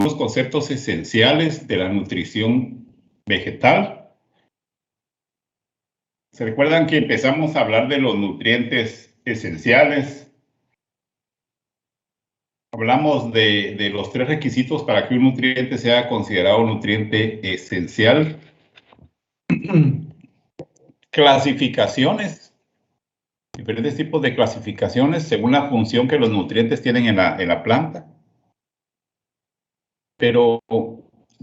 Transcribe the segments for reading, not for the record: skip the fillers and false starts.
Los conceptos esenciales de la nutrición vegetal. ¿Se recuerdan que empezamos a hablar de los nutrientes esenciales? Hablamos de los 3 requisitos para que un nutriente sea considerado un nutriente esencial. Clasificaciones, diferentes tipos de clasificaciones según la función que los nutrientes tienen en la planta. Pero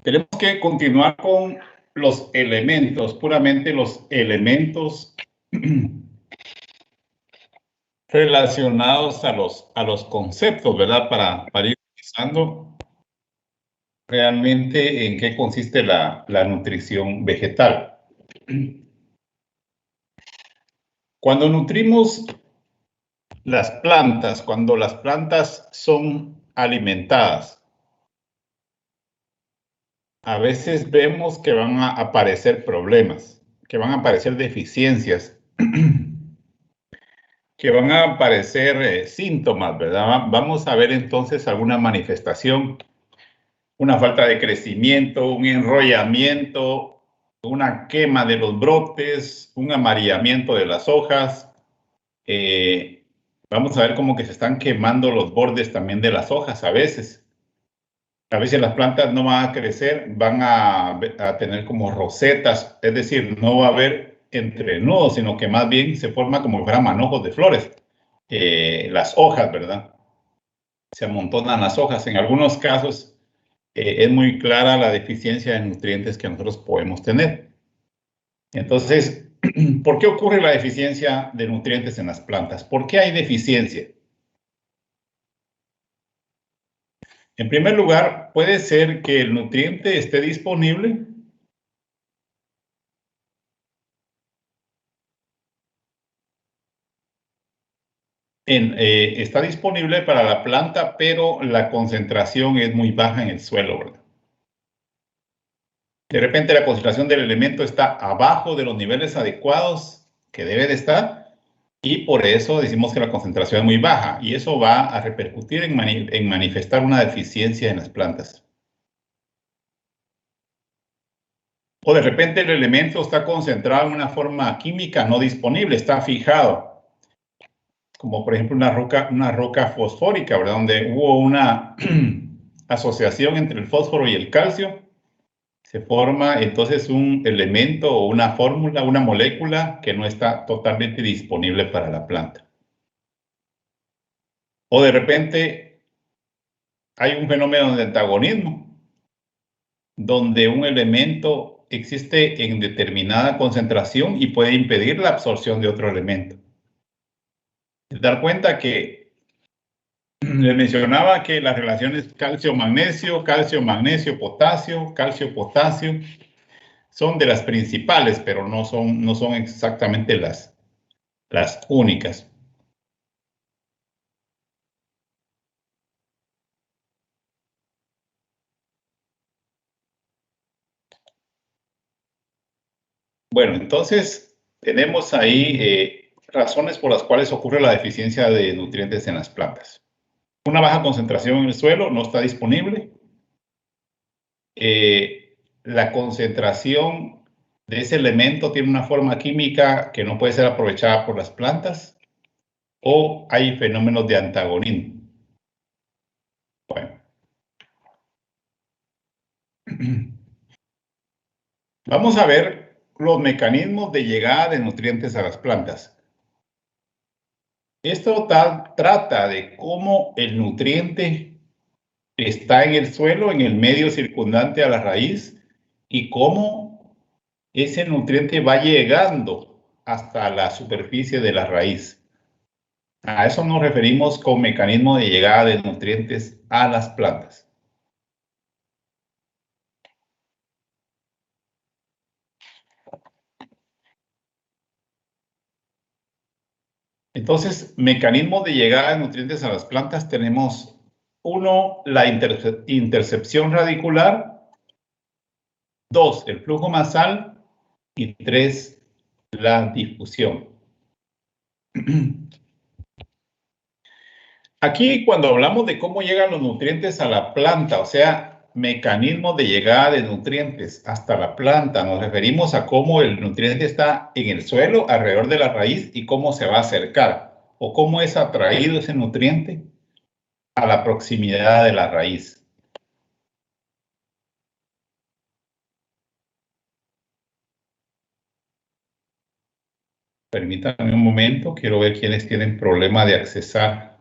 tenemos que continuar con los elementos, puramente los elementos relacionados a los conceptos, ¿verdad? Para ir pensando realmente en qué consiste la nutrición vegetal. Cuando nutrimos las plantas, cuando las plantas son alimentadas, a veces vemos que van a aparecer problemas, que van a aparecer deficiencias, que van a aparecer síntomas, ¿verdad? Vamos a ver entonces alguna manifestación, una falta de crecimiento, un enrollamiento, una quema de los brotes, un amarillamiento de las hojas. Vamos a ver como que se están quemando los bordes también de las hojas a veces. A veces las plantas no van a crecer, van a tener como rosetas, es decir, no va a haber entrenudos, sino que más bien se forma como si fueran manojos de flores. Las hojas, ¿verdad? Se amontonan las hojas. En algunos casos es muy clara la deficiencia de nutrientes que nosotros podemos tener. Entonces, ¿por qué ocurre la deficiencia de nutrientes en las plantas? ¿Por qué hay deficiencia? En primer lugar, puede ser que el nutriente esté disponible está disponible para la planta, pero la concentración es muy baja en el suelo, ¿verdad? De repente la concentración del elemento está abajo de los niveles adecuados que debe de estar y por eso decimos que la concentración es muy baja y eso va a repercutir en manifestar una deficiencia en las plantas. O de repente el elemento está concentrado en una forma química no disponible, está fijado, como por ejemplo una roca fosfórica, ¿verdad? Donde hubo una asociación entre el fósforo y el calcio, se forma entonces un elemento o una fórmula, una molécula que no está totalmente disponible para la planta. O de repente hay un fenómeno de antagonismo, donde un elemento existe en determinada concentración y puede impedir la absorción de otro elemento. Dar cuenta que les mencionaba que las relaciones calcio-magnesio, calcio-magnesio-potasio, calcio-potasio, son de las principales, pero no son exactamente las únicas. Bueno, entonces tenemos ahí razones por las cuales ocurre la deficiencia de nutrientes en las plantas. Una baja concentración en el suelo, no está disponible. La concentración de ese elemento tiene una forma química que no puede ser aprovechada por las plantas, o hay fenómenos de antagonismo. Bueno. Vamos a ver los mecanismos de llegada de nutrientes a las plantas. Esto trata de cómo el nutriente está en el suelo, en el medio circundante a la raíz, y cómo ese nutriente va llegando hasta la superficie de la raíz. A eso nos referimos con mecanismo de llegada de nutrientes a las plantas. Entonces, mecanismos de llegada de nutrientes a las plantas tenemos uno, la intercepción radicular, dos, el flujo basal y tres, la difusión. Aquí cuando hablamos de cómo llegan los nutrientes a la planta, o sea, mecanismo de llegada de nutrientes hasta la planta. Nos referimos a cómo el nutriente está en el suelo, alrededor de la raíz, y cómo se va a acercar, o cómo es atraído ese nutriente a la proximidad de la raíz. Permítanme un momento, quiero ver quiénes tienen problema de accesar.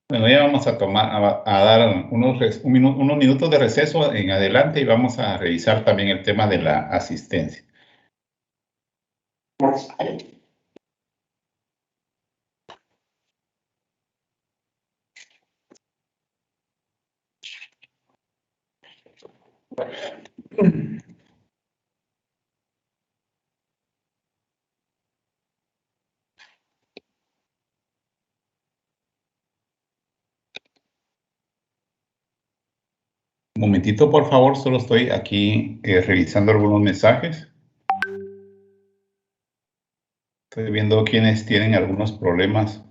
Bueno, ya vamos a dar unos minutos de receso en adelante y vamos a revisar también el tema de la asistencia. Un momentito, por favor, solo estoy aquí revisando algunos mensajes. Estoy viendo quiénes tienen algunos problemas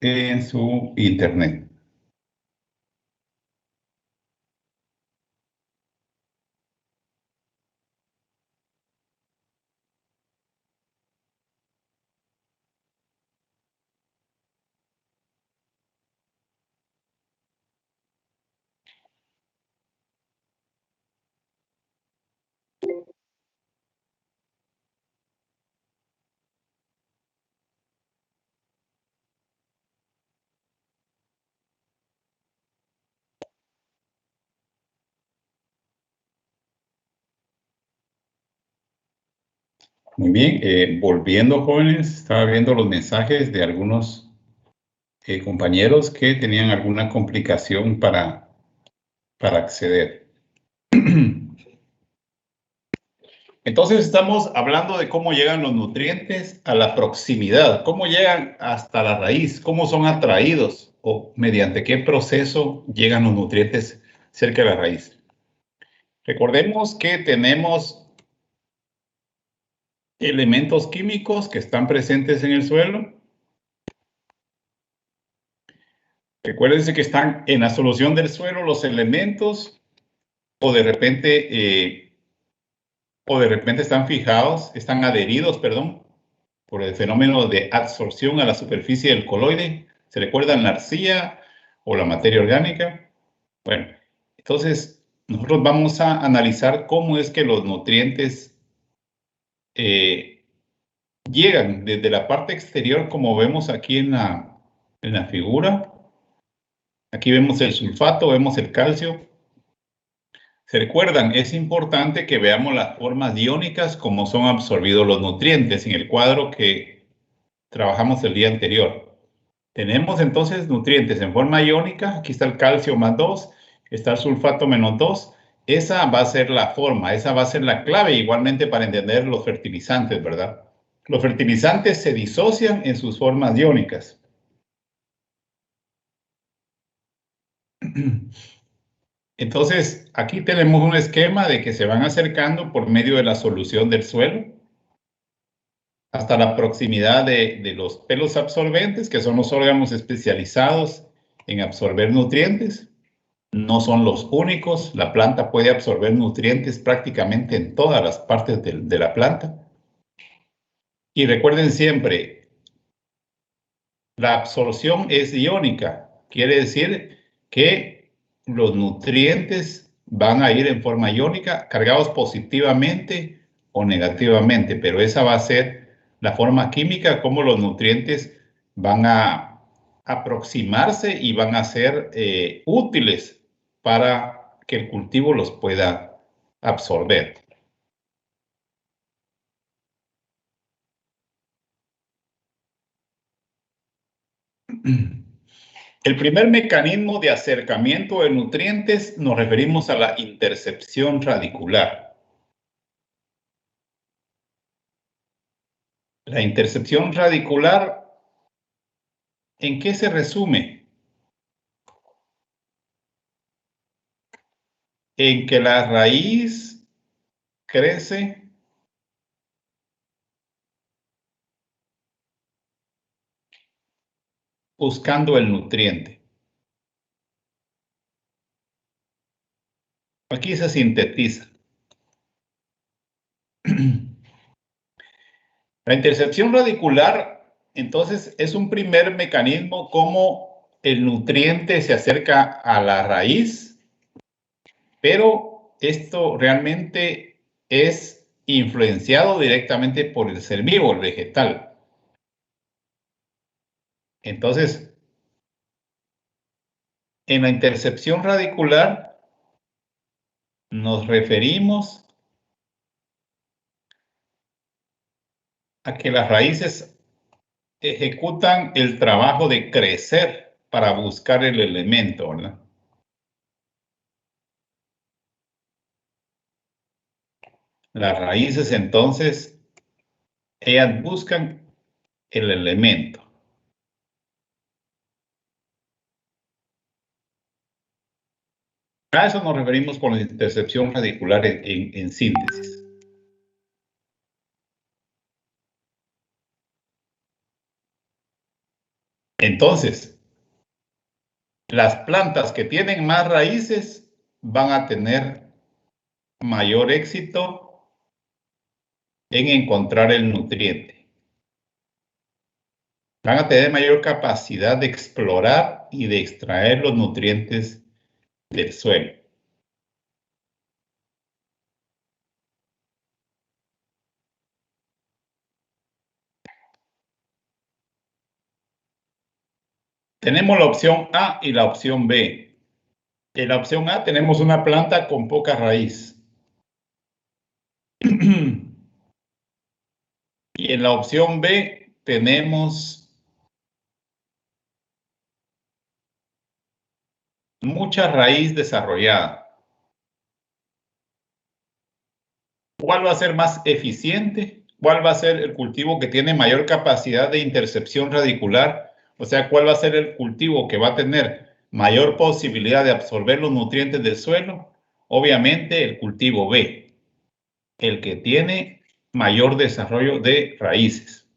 en su internet. Muy bien, volviendo jóvenes, estaba viendo los mensajes de algunos compañeros que tenían alguna complicación para acceder. Entonces estamos hablando de cómo llegan los nutrientes a la proximidad, cómo llegan hasta la raíz, cómo son atraídos o mediante qué proceso llegan los nutrientes cerca de la raíz. Recordemos que tenemos elementos químicos que están presentes en el suelo. Recuérdense que están en la solución del suelo los elementos o de repente están fijados, están adheridos, perdón, por el fenómeno de absorción a la superficie del coloide. ¿Se recuerdan la arcilla o la materia orgánica? Bueno, entonces nosotros vamos a analizar cómo es que los nutrientes llegan desde la parte exterior, como vemos aquí en la figura. Aquí vemos el sulfato, vemos el calcio. ¿Se recuerdan? Es importante que veamos las formas iónicas, como son absorbidos los nutrientes en el cuadro que trabajamos el día anterior. Tenemos entonces nutrientes en forma iónica. Aquí está el calcio más 2, está el sulfato menos 2. Esa va a ser la forma, esa va a ser la clave igualmente para entender los fertilizantes, ¿verdad? Los fertilizantes se disocian en sus formas iónicas. Entonces, aquí tenemos un esquema de que se van acercando por medio de la solución del suelo hasta la proximidad de los pelos absorbentes, que son los órganos especializados en absorber nutrientes. No son los únicos, la planta puede absorber nutrientes prácticamente en todas las partes de la planta. Y recuerden siempre, la absorción es iónica, quiere decir que los nutrientes van a ir en forma iónica, cargados positivamente o negativamente, pero esa va a ser la forma química como los nutrientes van a aproximarse y van a ser útiles para que el cultivo los pueda absorber. El primer mecanismo de acercamiento de nutrientes nos referimos a la intercepción radicular. La intercepción radicular, ¿en qué se resume? En que la raíz crece buscando el nutriente. Aquí se sintetiza. La intercepción radicular, entonces, es un primer mecanismo como el nutriente se acerca a la raíz, pero esto realmente es influenciado directamente por el ser vivo, el vegetal. Entonces, en la intercepción radicular nos referimos a que las raíces ejecutan el trabajo de crecer para buscar el elemento, ¿verdad? Las raíces, entonces, ellas buscan el elemento. A eso nos referimos con la intercepción radicular en síntesis. Entonces, las plantas que tienen más raíces van a tener mayor éxito en encontrar el nutriente. Van a tener mayor capacidad de explorar y de extraer los nutrientes del suelo. Tenemos la opción A y la opción B. En la opción A tenemos una planta con poca raíz. Y en la opción B tenemos mucha raíz desarrollada. ¿Cuál va a ser más eficiente? ¿Cuál va a ser el cultivo que tiene mayor capacidad de intercepción radicular? O sea, ¿cuál va a ser el cultivo que va a tener mayor posibilidad de absorber los nutrientes del suelo? Obviamente el cultivo B, el que tiene mayor desarrollo de raíces.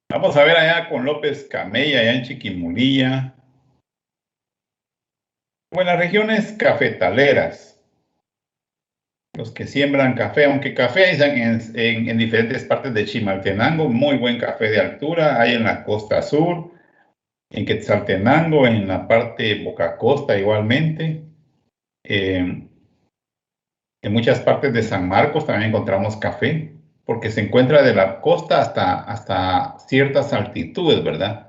Vamos a ver allá con López Camella, allá en Chiquimulilla. O en las regiones cafetaleras, los que siembran café, aunque café hay en diferentes partes de Chimaltenango, muy buen café de altura, hay en la costa sur, en Quetzaltenango, en la parte Boca Costa igualmente. En muchas partes de San Marcos también encontramos café, porque se encuentra de la costa hasta ciertas altitudes, ¿verdad?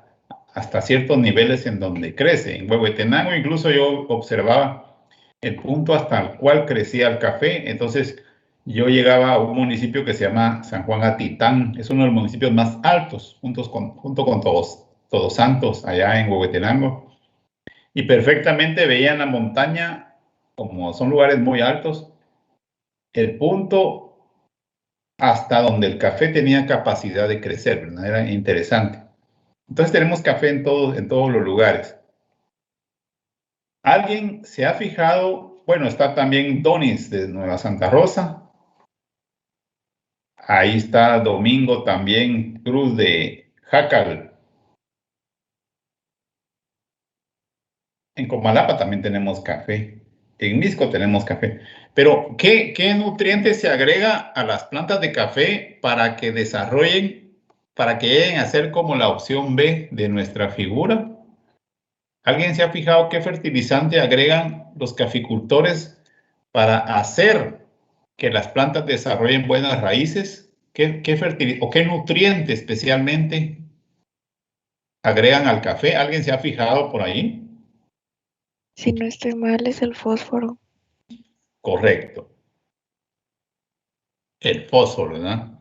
Hasta ciertos niveles en donde crece. En Huehuetenango incluso yo observaba el punto hasta el cual crecía el café. Entonces yo llegaba a un municipio que se llama San Juan Atitán. Es uno de los municipios más altos, junto con Todos Santos, allá en Huehuetenango. Y perfectamente veían la montaña, como son lugares muy altos, el punto hasta donde el café tenía capacidad de crecer, ¿verdad? Era interesante. Entonces tenemos café en todos los lugares. ¿Alguien se ha fijado? Bueno, está también Donis de Nueva Santa Rosa. Ahí está Domingo también, Cruz de Jácal. En Comalapa también tenemos café. En Misco tenemos café. Pero, ¿qué nutrientes se agrega a las plantas de café para que desarrollen, para que lleguen a ser como la opción B de nuestra figura? ¿Alguien se ha fijado qué fertilizante agregan los caficultores para hacer que las plantas desarrollen buenas raíces? ¿Qué nutriente especialmente agregan al café? ¿Alguien se ha fijado por ahí? Si no estoy mal, es el fósforo. Correcto. El fósforo, ¿verdad?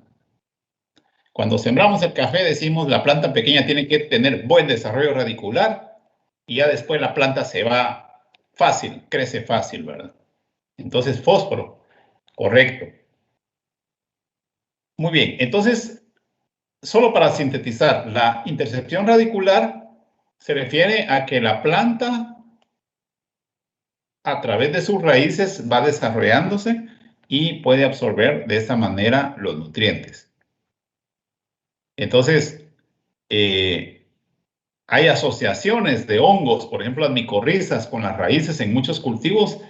Cuando sembramos el café decimos la planta pequeña tiene que tener buen desarrollo radicular y ya después la planta se va fácil, crece fácil, ¿verdad? Entonces, fósforo, correcto. Muy bien, entonces, solo para sintetizar, la intercepción radicular se refiere a que la planta, a través de sus raíces, va desarrollándose y puede absorber de esa manera los nutrientes. Entonces, hay asociaciones de hongos, por ejemplo, las micorrizas con las raíces en muchos cultivos,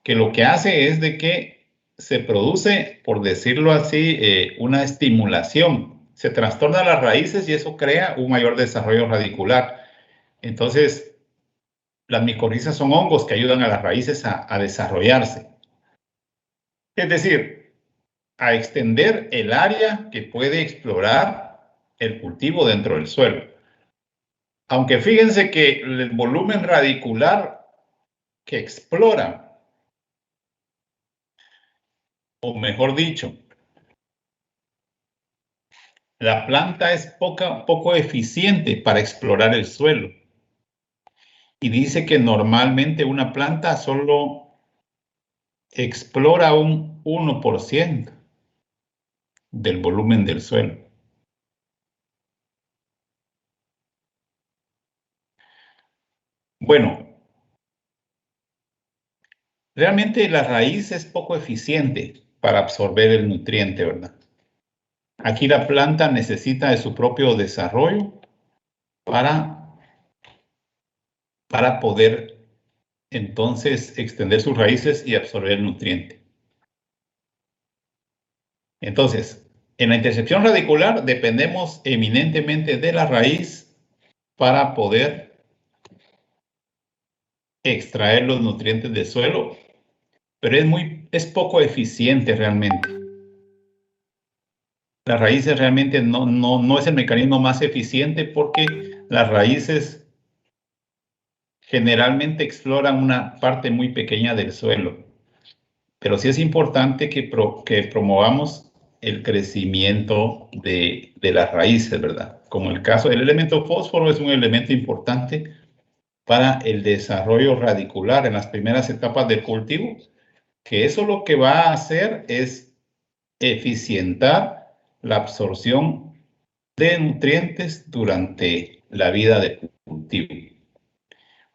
que lo que hace es de que se produce, por decirlo así, una estimulación. Se trastornan las raíces y eso crea un mayor desarrollo radicular. Entonces, las micorrizas son hongos que ayudan a las raíces a desarrollarse. Es decir, a extender el área que puede explorar el cultivo dentro del suelo. Aunque fíjense que el volumen radicular que explora, o mejor dicho, la planta es poco eficiente para explorar el suelo. Y dice que normalmente una planta solo explora un 1% del volumen del suelo. Bueno, realmente la raíz es poco eficiente para absorber el nutriente, ¿verdad? Aquí la planta necesita de su propio desarrollo para poder entonces extender sus raíces y absorber el nutriente. Entonces, en la intercepción radicular dependemos eminentemente de la raíz para poder extraer los nutrientes del suelo, pero es poco eficiente realmente. Las raíces realmente no es el mecanismo más eficiente porque las raíces generalmente exploran una parte muy pequeña del suelo. Pero sí es importante que promovamos el crecimiento de las raíces, ¿verdad? Como el caso del elemento fósforo es un elemento importante para el desarrollo radicular en las primeras etapas del cultivo, que eso lo que va a hacer es eficientar la absorción de nutrientes durante la vida del cultivo.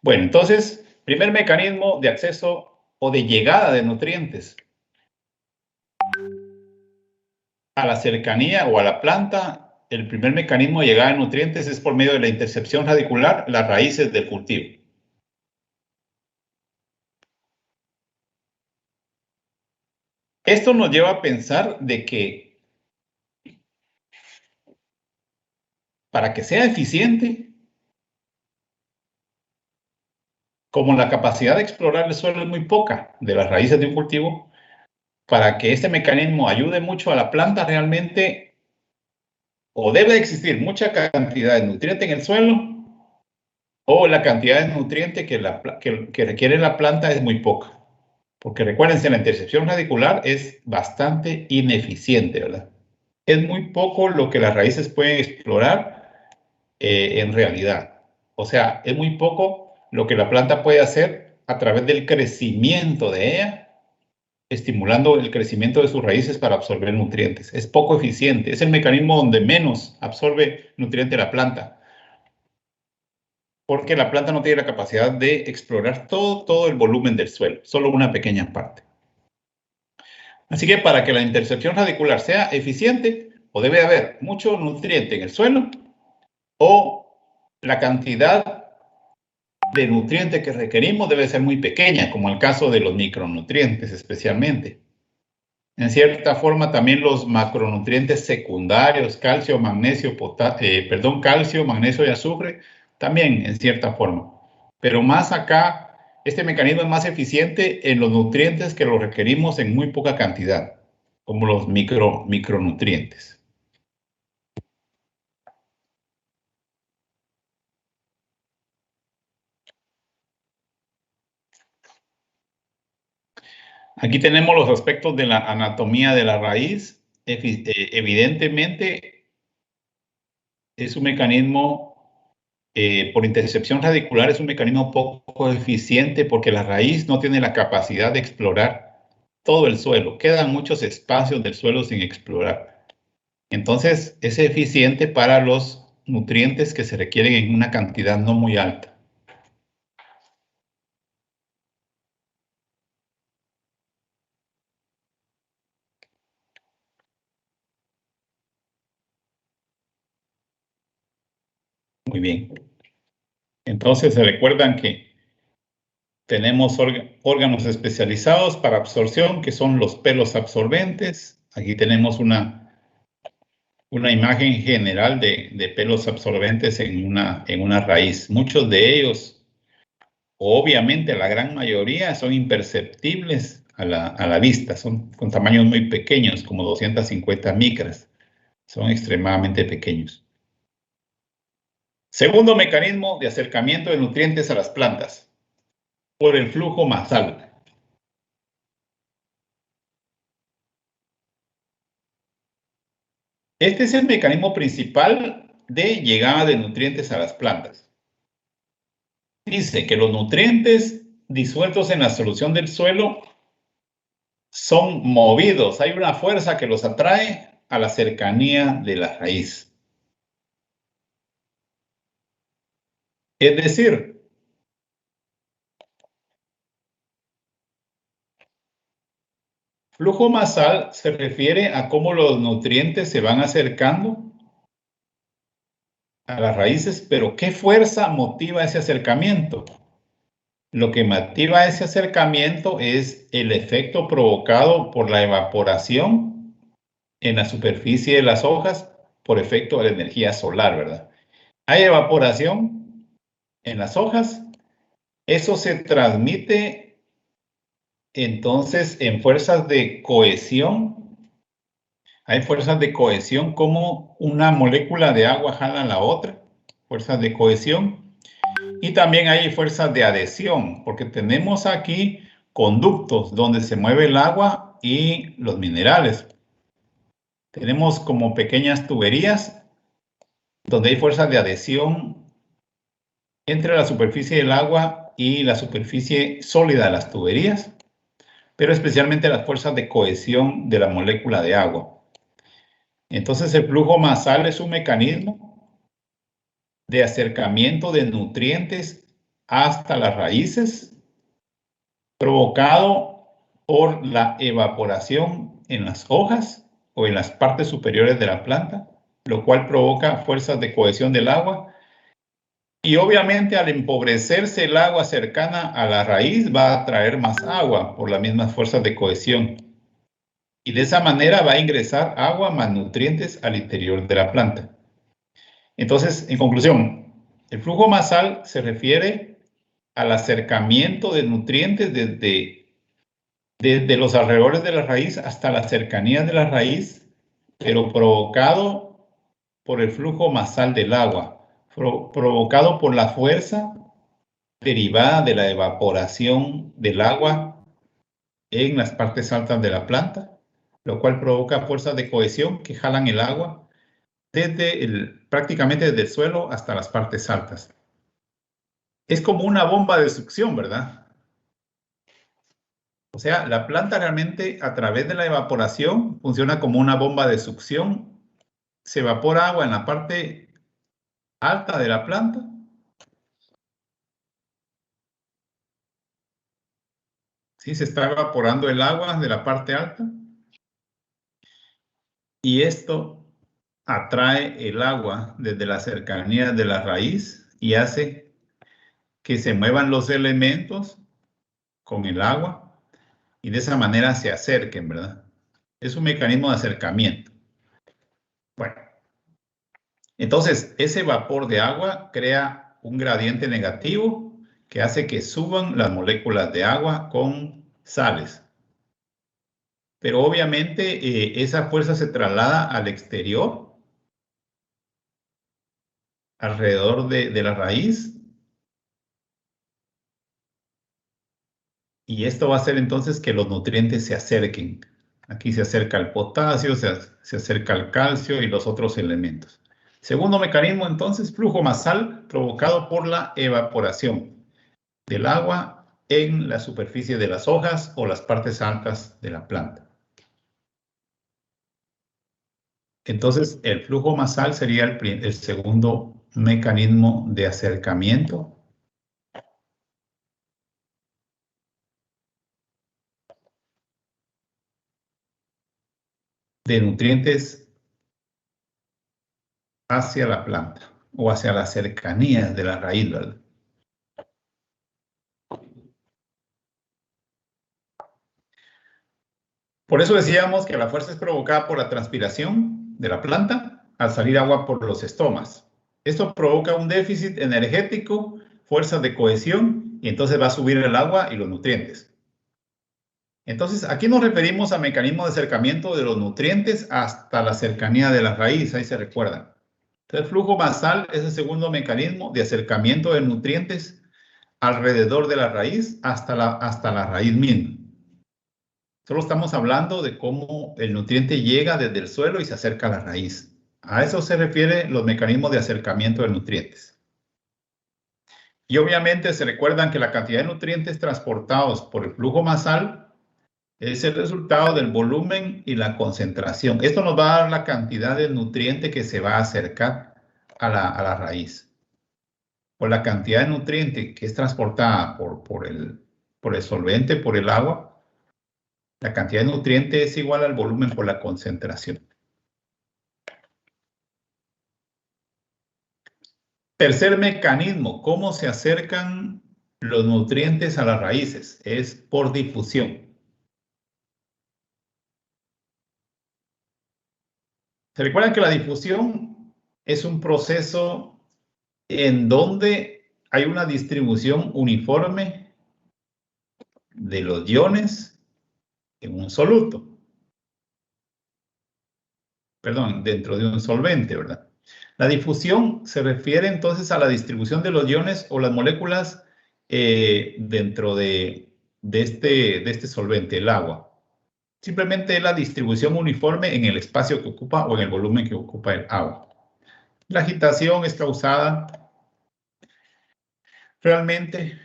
Bueno, entonces, primer mecanismo de acceso o de llegada de nutrientes a la cercanía o a la planta. El primer mecanismo de llegada de nutrientes es por medio de la intercepción radicular, las raíces del cultivo. Esto nos lleva a pensar de que para que sea eficiente, como la capacidad de explorar el suelo es muy poca de las raíces de un cultivo, para que este mecanismo ayude mucho a la planta realmente, o debe existir mucha cantidad de nutriente en el suelo, o la cantidad de nutriente que requiere la planta es muy poca. Porque recuérdense, la intercepción radicular es bastante ineficiente, ¿verdad? Es muy poco lo que las raíces pueden explorar en realidad. O sea, es muy poco lo que la planta puede hacer a través del crecimiento de ella, estimulando el crecimiento de sus raíces para absorber nutrientes. Es poco eficiente. Es el mecanismo donde menos absorbe nutriente la planta. Porque la planta no tiene la capacidad de explorar todo el volumen del suelo, solo una pequeña parte. Así que para que la intercepción radicular sea eficiente, o debe haber mucho nutriente en el suelo, o la cantidad de nutriente que requerimos debe ser muy pequeña, como el caso de los micronutrientes especialmente. En cierta forma, también los macronutrientes secundarios, calcio, magnesio, calcio, magnesio y azufre, también en cierta forma. Pero más acá, este mecanismo es más eficiente en los nutrientes que los requerimos en muy poca cantidad, como los micronutrientes. Aquí tenemos los aspectos de la anatomía de la raíz. Evidentemente, es un mecanismo por intercepción radicular, es un mecanismo poco eficiente porque la raíz no tiene la capacidad de explorar todo el suelo. Quedan muchos espacios del suelo sin explorar. Entonces, es eficiente para los nutrientes que se requieren en una cantidad no muy alta. Muy bien. Entonces, se recuerdan que tenemos órganos especializados para absorción, que son los pelos absorbentes. Aquí tenemos una imagen general de pelos absorbentes en una raíz. Muchos de ellos, obviamente la gran mayoría, son imperceptibles a la vista. Son con tamaños muy pequeños, como 250 micras. Son extremadamente pequeños. Segundo mecanismo de acercamiento de nutrientes a las plantas, por el flujo basal. Este es el mecanismo principal de llegada de nutrientes a las plantas. Dice que los nutrientes disueltos en la solución del suelo son movidos. Hay una fuerza que los atrae a la cercanía de la raíz. Es decir, flujo basal se refiere a cómo los nutrientes se van acercando a las raíces, pero ¿qué fuerza motiva ese acercamiento? Lo que motiva ese acercamiento es el efecto provocado por la evaporación en la superficie de las hojas por efecto de la energía solar, ¿verdad? Hay evaporación en las hojas, eso se transmite entonces en fuerzas de cohesión. Hay fuerzas de cohesión como una molécula de agua jala a la otra, fuerzas de cohesión. Y también hay fuerzas de adhesión, porque tenemos aquí conductos donde se mueve el agua y los minerales. Tenemos como pequeñas tuberías donde hay fuerzas de adhesión entre la superficie del agua y la superficie sólida de las tuberías, pero especialmente las fuerzas de cohesión de la molécula de agua. Entonces el flujo basal es un mecanismo de acercamiento de nutrientes hasta las raíces, provocado por la evaporación en las hojas o en las partes superiores de la planta, lo cual provoca fuerzas de cohesión del agua. Y obviamente al empobrecerse el agua cercana a la raíz va a atraer más agua por las mismas fuerzas de cohesión. Y de esa manera va a ingresar agua más nutrientes al interior de la planta. Entonces, en conclusión, el flujo basal se refiere al acercamiento de nutrientes desde los alrededores de la raíz hasta las cercanías de la raíz, pero provocado por el flujo basal del agua, provocado por la fuerza derivada de la evaporación del agua en las partes altas de la planta, lo cual provoca fuerzas de cohesión que jalan el agua prácticamente desde el suelo hasta las partes altas. Es como una bomba de succión, ¿verdad? O sea, la planta realmente a través de la evaporación funciona como una bomba de succión. Se evapora agua en la parte alta de la planta. Sí, se está evaporando el agua de la parte alta. Y esto atrae el agua desde la cercanía de la raíz y hace que se muevan los elementos con el agua y de esa manera se acerquen, ¿verdad? Es un mecanismo de acercamiento. Bueno, entonces ese vapor de agua crea un gradiente negativo que hace que suban las moléculas de agua con sales. Pero obviamente esa fuerza se traslada al exterior, alrededor de la raíz. Y esto va a hacer entonces que los nutrientes se acerquen. Aquí se acerca el potasio, se acerca el calcio y los otros elementos. Segundo mecanismo, entonces, flujo basal provocado por la evaporación del agua en la superficie de las hojas o las partes altas de la planta. Entonces, el flujo basal sería el segundo mecanismo de acercamiento de nutrientes hacia la planta. o hacia las cercanías de la raíz, ¿verdad? Por eso decíamos que la fuerza es provocada por la transpiración de la planta al salir agua por los estomas. Esto provoca un déficit energético, fuerzas de cohesión, y entonces va a subir el agua y los nutrientes. Entonces, aquí nos referimos a mecanismos de acercamiento de los nutrientes hasta la cercanía de la raíz, ahí se recuerdan. El flujo basal es el segundo mecanismo de acercamiento de nutrientes alrededor de la raíz hasta la raíz misma. Solo estamos hablando de cómo el nutriente llega desde el suelo y se acerca a la raíz. A eso se refieren los mecanismos de acercamiento de nutrientes. Y obviamente se recuerdan que la cantidad de nutrientes transportados por el flujo basal es el resultado del volumen y la concentración. Esto nos va a dar la cantidad de nutriente que se va a acercar a la raíz. Por la cantidad de nutriente que es transportada por el solvente, por el agua, la cantidad de nutriente es igual al volumen por la concentración. Tercer mecanismo, ¿cómo se acercan los nutrientes a las raíces? Es por difusión. ¿Se recuerdan que la difusión es un proceso en donde hay una distribución uniforme de los iones en un soluto? Perdón, dentro de un solvente, ¿verdad? La difusión se refiere entonces a la distribución de los iones o las moléculas dentro de este solvente, el agua. Simplemente es la distribución uniforme en el espacio que ocupa o en el volumen que ocupa el agua. La agitación es causada realmente,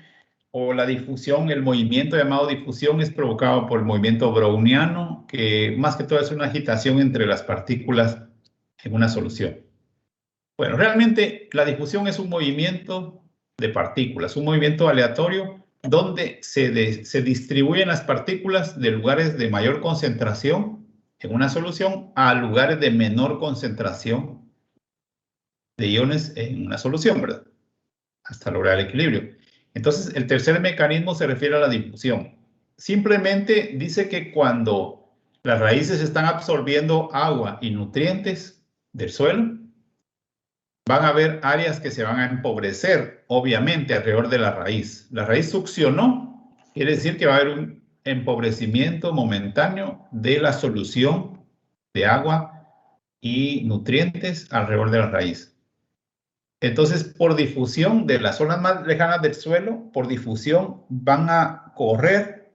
o la difusión, el movimiento llamado difusión es provocado por el movimiento browniano, que más que todo es una agitación entre las partículas en una solución. Bueno, realmente la difusión es un movimiento de partículas, un movimiento aleatorio donde se distribuyen las partículas de lugares de mayor concentración en una solución a lugares de menor concentración de iones en una solución, ¿verdad? Hasta lograr el equilibrio. Entonces, el tercer mecanismo se refiere a la difusión. Simplemente dice que cuando las raíces están absorbiendo agua y nutrientes del suelo, van a haber áreas que se van a empobrecer, obviamente, alrededor de la raíz. La raíz succionó, quiere decir que va a haber un empobrecimiento momentáneo de la solución de agua y nutrientes alrededor de la raíz. Entonces, por difusión de las zonas más lejanas del suelo, por difusión van a correr,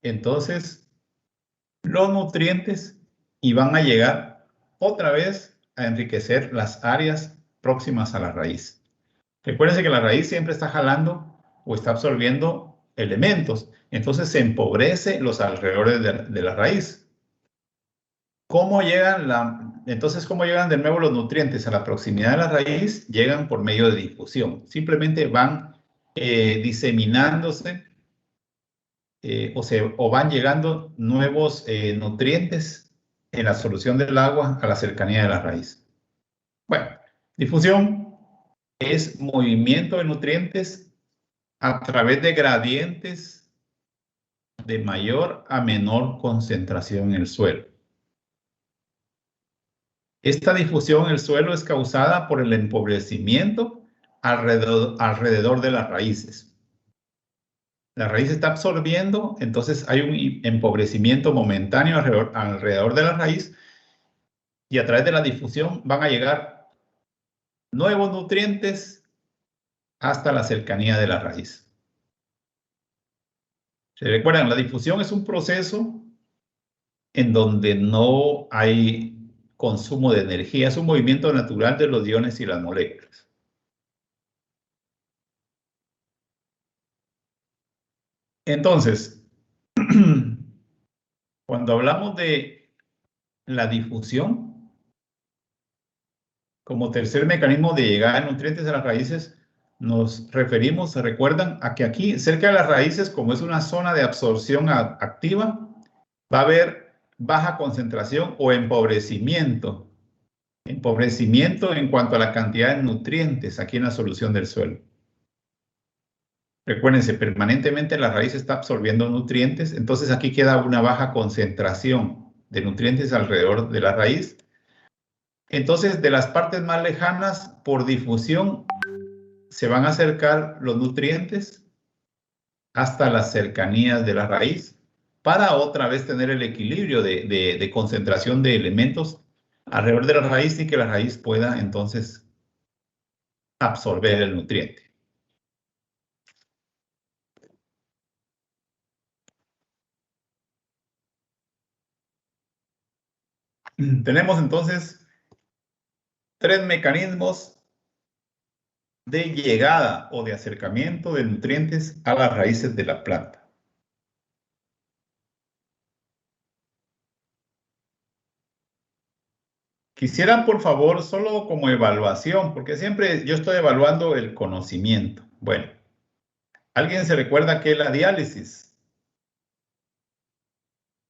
entonces, los nutrientes y van a llegar otra vez a enriquecer las áreas próximas a la raíz. Recuérdense que la raíz siempre está jalando o está absorbiendo elementos, entonces se empobrece los alrededores de la raíz. ¿Cómo llegan ¿cómo llegan de nuevo los nutrientes a la proximidad de la raíz? Llegan por medio de difusión. Simplemente van diseminándose o van llegando nuevos nutrientes en la solución del agua a la cercanía de la raíz. Bueno, difusión es movimiento de nutrientes a través de gradientes de mayor a menor concentración en el suelo. Esta difusión en el suelo es causada por el empobrecimiento alrededor de las raíces. La raíz está absorbiendo, entonces hay un empobrecimiento momentáneo alrededor de la raíz y a través de la difusión van a llegar nuevos nutrientes hasta la cercanía de la raíz. ¿Se recuerdan? La difusión es un proceso en donde no hay consumo de energía, es un movimiento natural de los iones y las moléculas. Entonces, cuando hablamos de la difusión, como tercer mecanismo de llegada de nutrientes a las raíces, nos referimos, ¿se recuerdan? A que aquí, cerca de las raíces, como es una zona de absorción activa, va a haber baja concentración o empobrecimiento Empobrecimiento en cuanto a la cantidad de nutrientes aquí en la solución del suelo. Recuérdense, permanentemente la raíz está absorbiendo nutrientes, entonces aquí queda una baja concentración de nutrientes alrededor de la raíz. Entonces, de las partes más lejanas, por difusión, se van a acercar los nutrientes hasta las cercanías de la raíz para otra vez tener el equilibrio de concentración de elementos alrededor de la raíz y que la raíz pueda entonces absorber el nutriente. Tenemos entonces 3 mecanismos de llegada o de acercamiento de nutrientes a las raíces de la planta. Quisiera, por favor, solo como evaluación, porque siempre yo estoy evaluando el conocimiento. Bueno, ¿alguien se recuerda qué es la diálisis?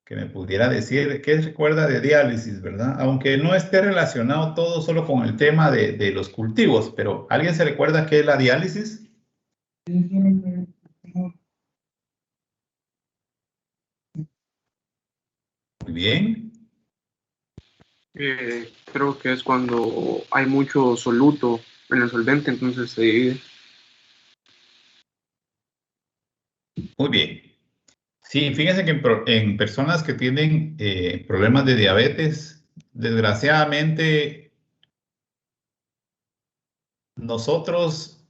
Que me pudiera decir qué recuerda de diálisis, ¿verdad? Aunque no esté relacionado todo solo con el tema de los cultivos, pero ¿alguien se recuerda qué es la diálisis? Muy bien. Creo que es cuando hay mucho soluto en el solvente, entonces se divide. Muy bien. Sí, fíjense que en personas que tienen problemas de diabetes, desgraciadamente nosotros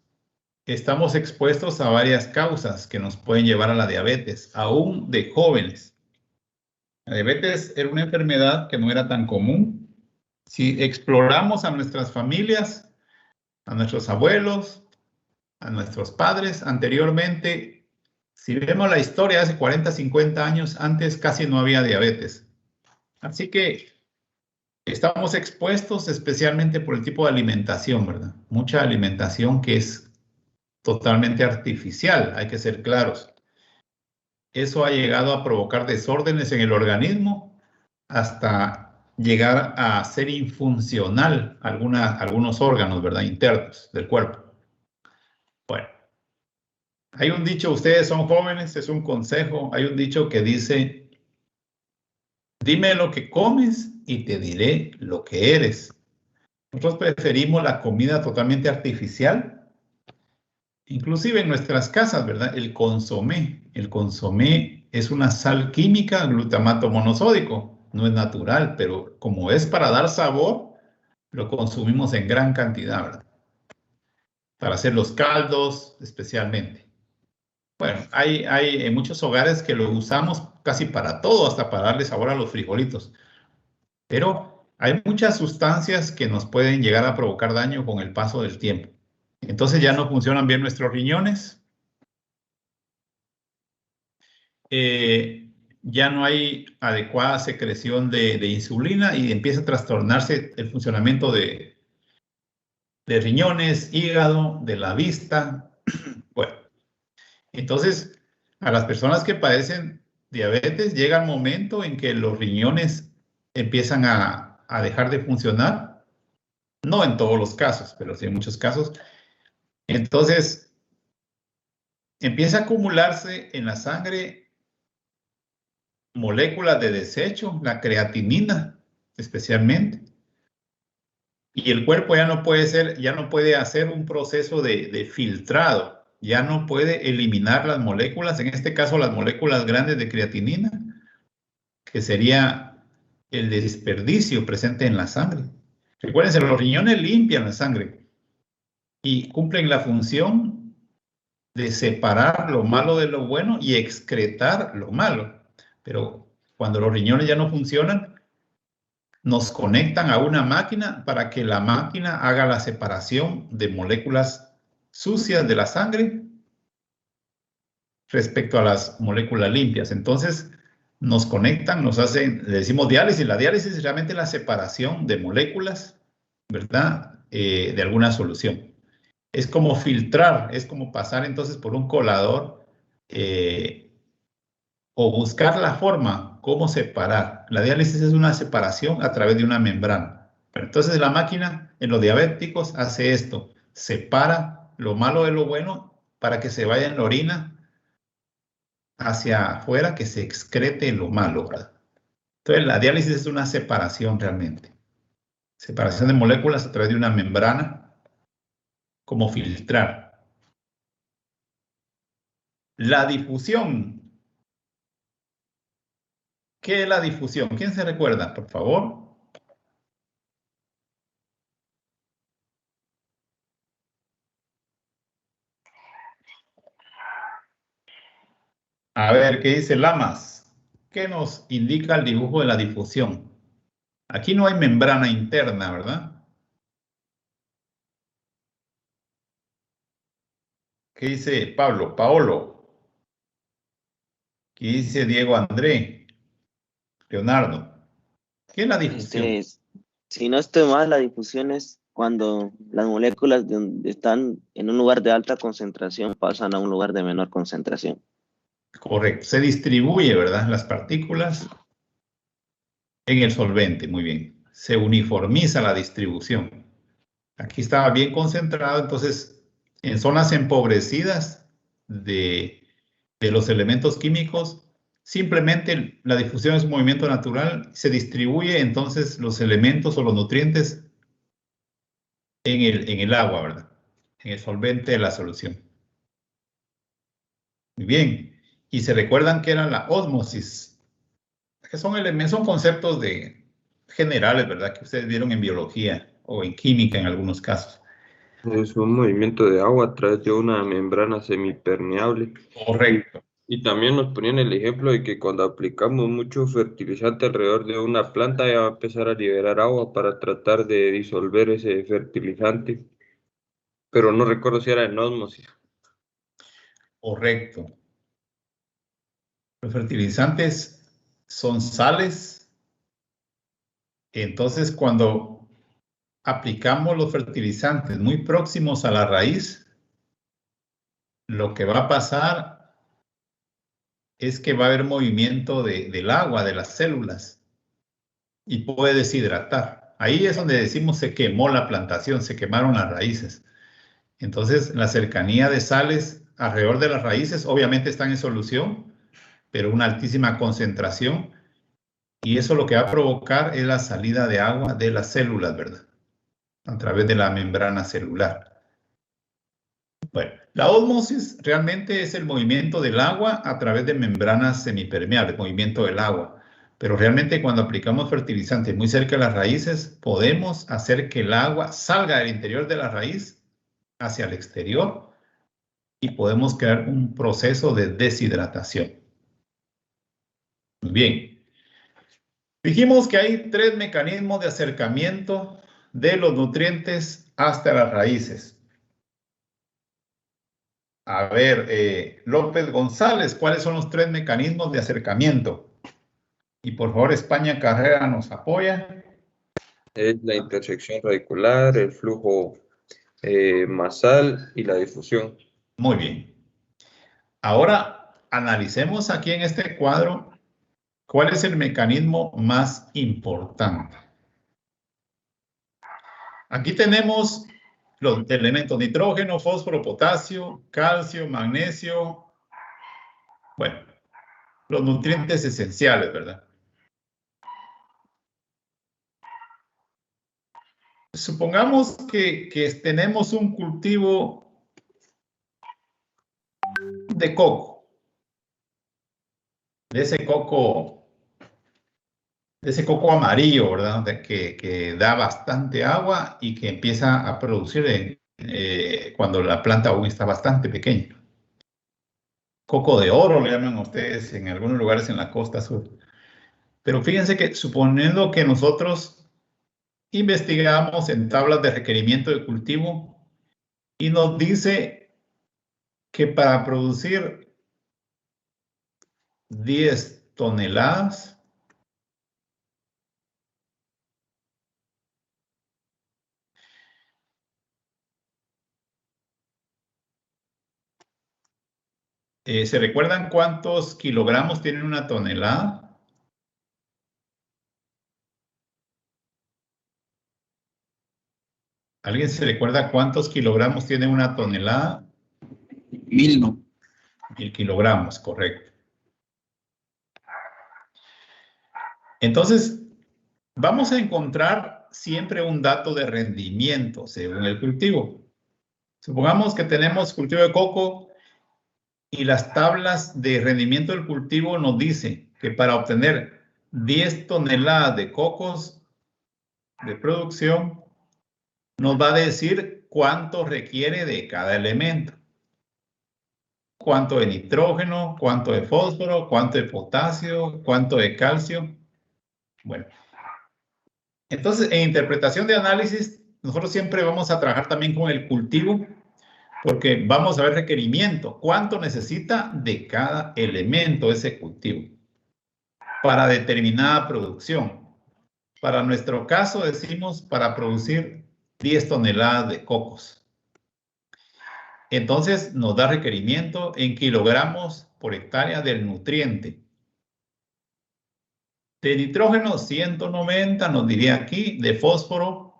estamos expuestos a varias causas que nos pueden llevar a la diabetes, aún de jóvenes. La diabetes era una enfermedad que no era tan común. Si exploramos a nuestras familias, a nuestros abuelos, a nuestros padres anteriormente, si vemos la historia hace 40, 50 años, antes casi no había diabetes. Así que estamos expuestos especialmente por el tipo de alimentación, ¿verdad? Mucha alimentación que es totalmente artificial, hay que ser claros. Eso ha llegado a provocar desórdenes en el organismo hasta llegar a ser infuncional algunos órganos, ¿verdad? Internos del cuerpo. Bueno, hay un dicho, ustedes son jóvenes, es un consejo, hay un dicho que dice, dime lo que comes y te diré lo que eres. Nosotros preferimos la comida totalmente artificial, inclusive en nuestras casas, ¿verdad? El consomé. El consomé es una sal química, glutamato monosódico. No es natural, pero como es para dar sabor, lo consumimos en gran cantidad, ¿verdad? Para hacer los caldos, especialmente. Bueno, hay en muchos hogares que lo usamos casi para todo, hasta para darle sabor a los frijolitos. Pero hay muchas sustancias que nos pueden llegar a provocar daño con el paso del tiempo. Entonces ya no funcionan bien nuestros riñones. Ya no hay adecuada secreción de insulina y empieza a trastornarse el funcionamiento de riñones, hígado, de la vista. Bueno, entonces a las personas que padecen diabetes llega el momento en que los riñones empiezan a dejar de funcionar. No en todos los casos, pero sí en muchos casos. Entonces empieza a acumularse en la sangre moléculas de desecho, la creatinina especialmente, y el cuerpo ya no puede hacer un proceso de filtrado, ya no puede eliminar las moléculas, en este caso las moléculas grandes de creatinina, que sería el desperdicio presente en la sangre. Recuérdense, los riñones limpian la sangre y cumplen la función de separar lo malo de lo bueno y excretar lo malo. Pero cuando los riñones ya no funcionan, nos conectan a una máquina para que la máquina haga la separación de moléculas sucias de la sangre respecto a las moléculas limpias. Entonces, nos conectan, nos hacen, le decimos diálisis. La diálisis es realmente la separación de moléculas, ¿verdad? De alguna solución. Es como filtrar, es como pasar entonces por un colador o buscar la forma, cómo separar. La diálisis es una separación a través de una membrana. Bueno, entonces la máquina en los diabéticos hace esto, separa lo malo de lo bueno para que se vaya en la orina hacia afuera, que se excrete lo malo, ¿verdad? Entonces la diálisis es una separación realmente. Separación de moléculas a través de una membrana, como filtrar. La difusión. ¿Qué es la difusión? ¿Quién se recuerda, por favor? A ver, ¿qué dice Lamas? ¿Qué nos indica el dibujo de la difusión? Aquí no hay membrana interna, ¿verdad? ¿Qué dice Pablo? Paolo. ¿Qué dice Diego André? Leonardo. ¿Qué es la difusión? Si no estoy mal, la difusión es cuando las moléculas están en un lugar de alta concentración pasan a un lugar de menor concentración. Correcto. Se distribuye, ¿verdad? Las partículas en el solvente. Muy bien. Se uniformiza la distribución. Aquí estaba bien concentrado, entonces en zonas empobrecidas de los elementos químicos, simplemente la difusión es un movimiento natural, se distribuye entonces los elementos o los nutrientes en el agua, ¿verdad? En el solvente de la solución. Muy bien. Y se recuerdan que era la ósmosis, que son elementos, son conceptos generales, ¿verdad? Que ustedes vieron en biología o en química en algunos casos. Es un movimiento de agua a través de una membrana semipermeable. Correcto. Y también nos ponían el ejemplo de que cuando aplicamos mucho fertilizante alrededor de una planta ya va a empezar a liberar agua para tratar de disolver ese fertilizante. Pero no recuerdo si era en ósmosis. Correcto. Los fertilizantes son sales. Entonces, cuando aplicamos los fertilizantes muy próximos a la raíz, lo que va a pasar es que va a haber movimiento del agua, de las células, y puede deshidratar. Ahí es donde decimos se quemó la plantación, se quemaron las raíces. Entonces, la cercanía de sales alrededor de las raíces obviamente están en solución, pero una altísima concentración. Y eso lo que va a provocar es la salida de agua de las células, ¿verdad? A través de la membrana celular. Bueno, la ósmosis realmente es el movimiento del agua a través de membranas semipermeables, movimiento del agua. Pero realmente cuando aplicamos fertilizantes muy cerca de las raíces, podemos hacer que el agua salga del interior de la raíz hacia el exterior y podemos crear un proceso de deshidratación. Muy bien. Dijimos que hay 3 mecanismos de acercamiento de los nutrientes hasta las raíces. A ver, López González, ¿cuáles son los 3 mecanismos de acercamiento? Y por favor, España Carrera nos apoya. Es la intersección radicular, el flujo masal y la difusión. Muy bien. Ahora analicemos aquí en este cuadro cuál es el mecanismo más importante. Aquí tenemos los elementos nitrógeno, fósforo, potasio, calcio, magnesio. Bueno, los nutrientes esenciales, ¿verdad? Supongamos que tenemos un cultivo de coco. De ese coco amarillo, ¿verdad? Que da bastante agua y que empieza a producir cuando la planta aún está bastante pequeña. Coco de oro le llaman ustedes en algunos lugares en la costa sur. Pero fíjense que suponiendo que nosotros investigamos en tablas de requerimiento de cultivo y nos dice que para producir 10 toneladas ¿se recuerdan cuántos kilogramos tiene una 1 tonelada? ¿Alguien se recuerda cuántos kilogramos tiene una tonelada? 1000 no. 1000 kilogramos, correcto. Entonces, vamos a encontrar siempre un dato de rendimiento según el cultivo. Supongamos que tenemos cultivo de coco y las tablas de rendimiento del cultivo nos dicen que para obtener 10 toneladas de cocos de producción, nos va a decir cuánto requiere de cada elemento. Cuánto de nitrógeno, cuánto de fósforo, cuánto de potasio, cuánto de calcio. Bueno, entonces en interpretación de análisis, nosotros siempre vamos a trabajar también con el cultivo, porque vamos a ver requerimiento. ¿Cuánto necesita de cada elemento ese cultivo para determinada producción? Para nuestro caso decimos para producir 10 toneladas de cocos. Entonces nos da requerimiento en kilogramos por hectárea del nutriente. De nitrógeno 190 nos diría aquí, de fósforo.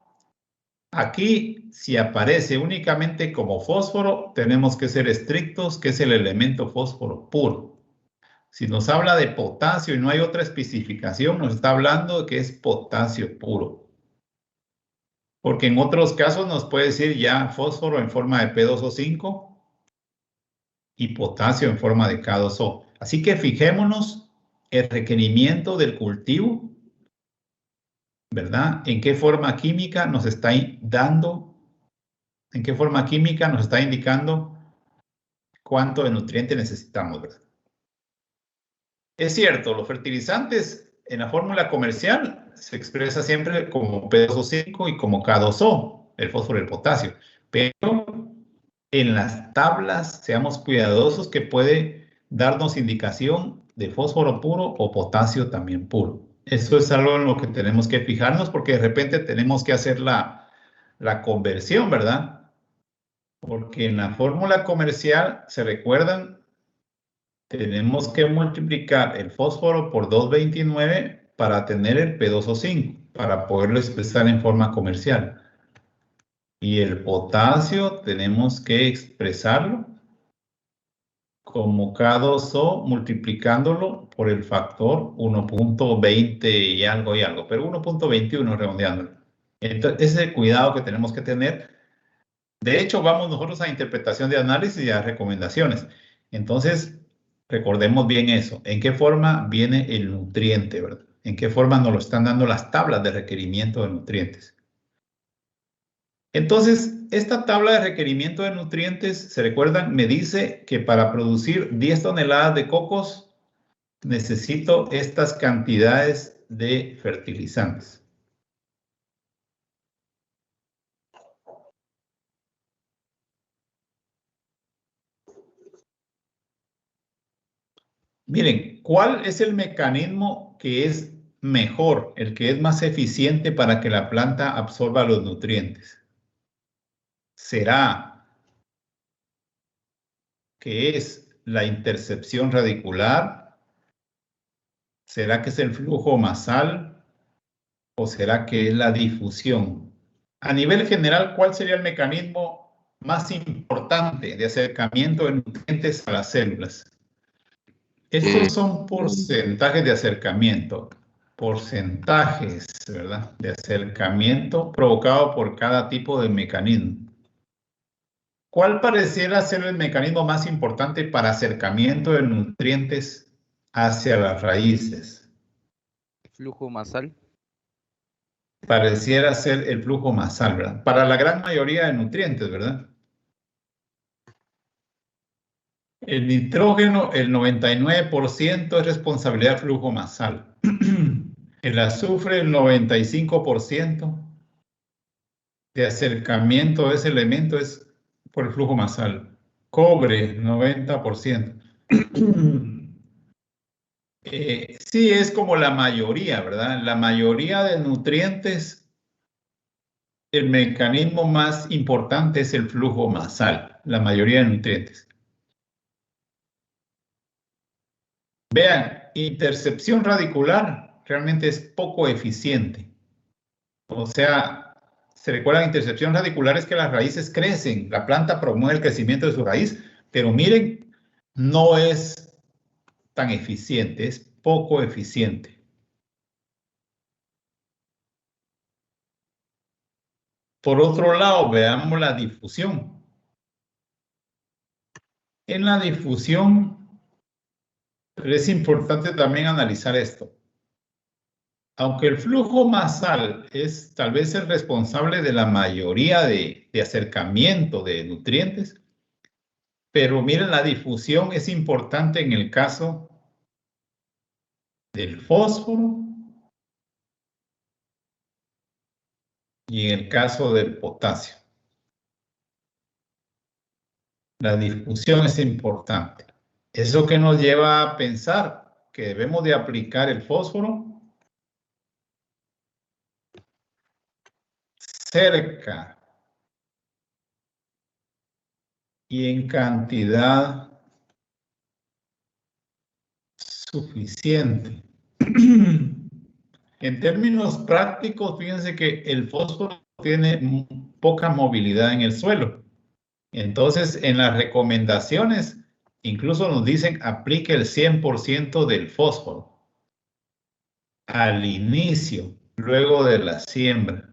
Aquí si aparece únicamente como fósforo tenemos que ser estrictos que es el elemento fósforo puro. Si nos habla de potasio y no hay otra especificación, nos está hablando de que es potasio puro. Porque en otros casos nos puede decir ya fósforo en forma de P2O5 y potasio en forma de K2O. Así que fijémonos el requerimiento del cultivo, ¿verdad? En qué forma química nos está dando, en qué forma química nos está indicando cuánto de nutriente necesitamos, ¿verdad? Es cierto, los fertilizantes en la fórmula comercial se expresa siempre como P2O5 y como K2O, el fósforo y el potasio. Pero en las tablas seamos cuidadosos que puede darnos indicación de fósforo puro o potasio también puro. Eso es algo en lo que tenemos que fijarnos porque de repente tenemos que hacer la conversión, ¿verdad? Porque en la fórmula comercial, ¿se recuerdan? Tenemos que multiplicar el fósforo por 229 para tener el P2O5, para poderlo expresar en forma comercial. Y el potasio tenemos que expresarlo como K2O multiplicándolo por el factor 1.20 y algo, pero 1.21 redondeándolo. Entonces, ese es el cuidado que tenemos que tener. De hecho, vamos nosotros a interpretación de análisis y a recomendaciones. Entonces, recordemos bien eso. ¿En qué forma viene el nutriente, verdad? ¿En qué forma nos lo están dando las tablas de requerimiento de nutrientes? Entonces, esta tabla de requerimiento de nutrientes, ¿se recuerdan? Me dice que para producir 10 toneladas de cocos necesito estas cantidades de fertilizantes. Miren, ¿cuál es el mecanismo que es mejor, el que es más eficiente para que la planta absorba los nutrientes? ¿Será que es la intercepción radicular? ¿Será que es el flujo masal? ¿O será que es la difusión? A nivel general, ¿cuál sería el mecanismo más importante de acercamiento de nutrientes a las células? Estos son porcentajes de acercamiento, porcentajes, ¿verdad? De acercamiento provocado por cada tipo de mecanismo. ¿Cuál pareciera ser el mecanismo más importante para acercamiento de nutrientes hacia las raíces? Flujo masal. Pareciera ser el flujo masal, ¿verdad? Para la gran mayoría de nutrientes, ¿verdad? El nitrógeno, el 99% es responsabilidad del flujo masal. El azufre, el 95% de acercamiento de ese elemento es por el flujo masal. Cobre, 90%. Sí, es como la mayoría, ¿verdad? La mayoría de nutrientes, el mecanismo más importante es el flujo masal, la mayoría de nutrientes. Vean, intercepción radicular realmente es poco eficiente. O sea, se recuerdan, intercepción radicular es que las raíces crecen, la planta promueve el crecimiento de su raíz, pero miren, no es tan eficiente, es poco eficiente. Por otro lado, veamos la difusión. En la difusión es importante también analizar esto. Aunque el flujo basal es tal vez el responsable de la mayoría de acercamiento de nutrientes, pero miren, la difusión es importante en el caso del fósforo y en el caso del potasio. La difusión es importante. Eso que nos lleva a pensar que debemos de aplicar el fósforo cerca y en cantidad suficiente. En términos prácticos, fíjense que el fósforo tiene poca movilidad en el suelo. Entonces, en las recomendaciones, incluso nos dicen aplique el 100% del fósforo al inicio, luego de la siembra.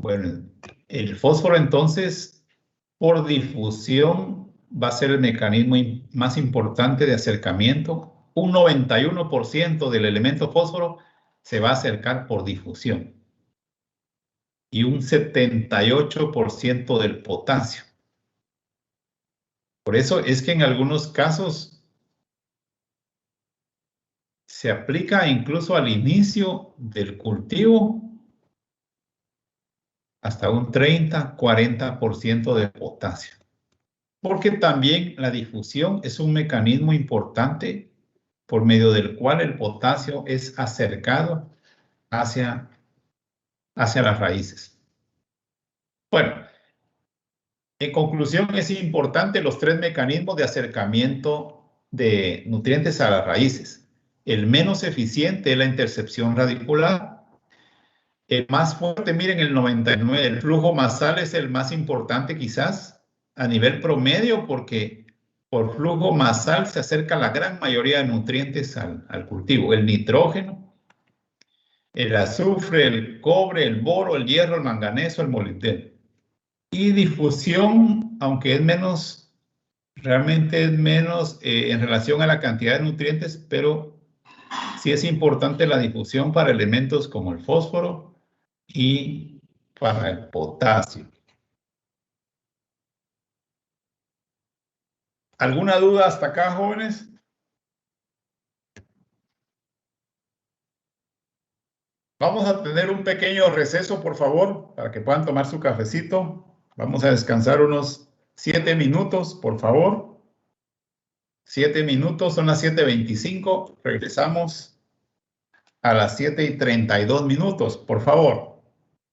Bueno, el fósforo entonces, por difusión, va a ser el mecanismo más importante de acercamiento. Un 91% del elemento fósforo se va a acercar por difusión. Y un 78% del potasio. Por eso es que en algunos casos se aplica incluso al inicio del cultivo hasta un 30-40% de potasio. Porque también la difusión es un mecanismo importante por medio del cual el potasio es acercado hacia las raíces. Bueno, en conclusión, es importante los tres mecanismos de acercamiento de nutrientes a las raíces. El menos eficiente es la intercepción radicular. El más fuerte, miren, el 99, el flujo basal es el más importante quizás a nivel promedio porque por flujo basal se acerca la gran mayoría de nutrientes al cultivo. El nitrógeno, el azufre, el cobre, el boro, el hierro, el manganeso, el molibdeno. Y difusión, aunque es menos, realmente es menos en relación a la cantidad de nutrientes, pero sí es importante la difusión para elementos como el fósforo y para el potasio. ¿Alguna duda hasta acá, jóvenes? Vamos a tener un pequeño receso, por favor, para que puedan tomar su cafecito. Vamos a descansar unos 7 minutos, por favor. 7 minutos, son las 7:25. Regresamos a las 7:32 minutos, por favor.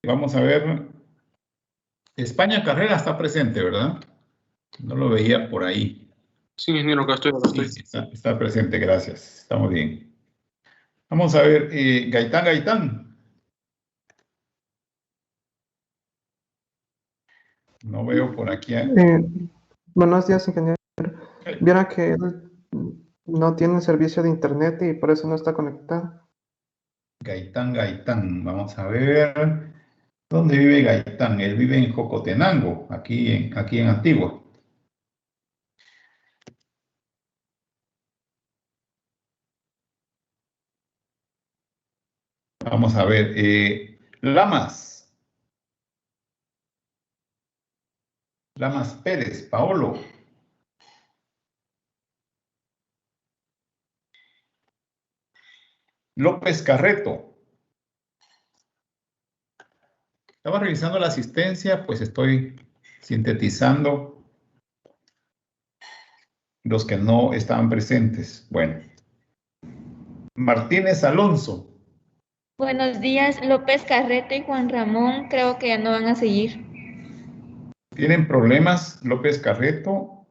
Vamos a ver. España Carrera está presente, ¿verdad? No lo veía por ahí. Sí, ingeniero, acá estoy. Sí, está presente, gracias. Estamos bien. Vamos a ver, Gaitán. No veo por aquí. Buenos días, ingeniero. Vieron que él no tiene servicio de internet y por eso no está conectado. Gaitán. Vamos a ver. ¿Dónde vive Gaitán? Él vive en Jocotenango, aquí en Antigua. Vamos a ver. Lamas Pérez, Paolo. López Carreto. Estaba revisando la asistencia, pues estoy sintetizando los que no estaban presentes. Bueno. Martínez Alonso. Buenos días, López Carreto y Juan Ramón, creo que ya no van a seguir. ¿Tienen problemas López Carreto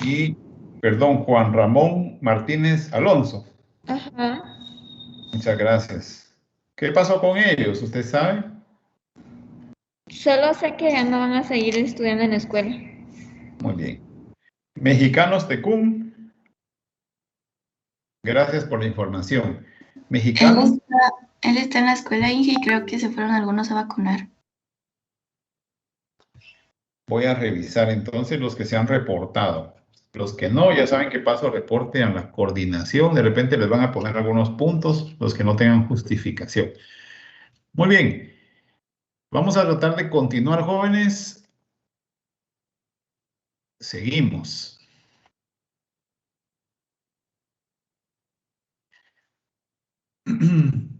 y, Juan Ramón Martínez Alonso? Ajá. Muchas gracias. ¿Qué pasó con ellos? ¿Usted sabe? Solo sé que ya no van a seguir estudiando en la escuela. Muy bien. Mexicanos Tecum, gracias por la información. Mexicanos, Él está en la escuela, Inge, y creo que se fueron algunos a vacunar. voy a revisar entonces los que se han reportado. Los que no, ya saben que paso reporte a la coordinación. De repente les van a poner algunos puntos, los que no tengan justificación. Muy bien. Vamos a tratar de continuar, jóvenes. Seguimos.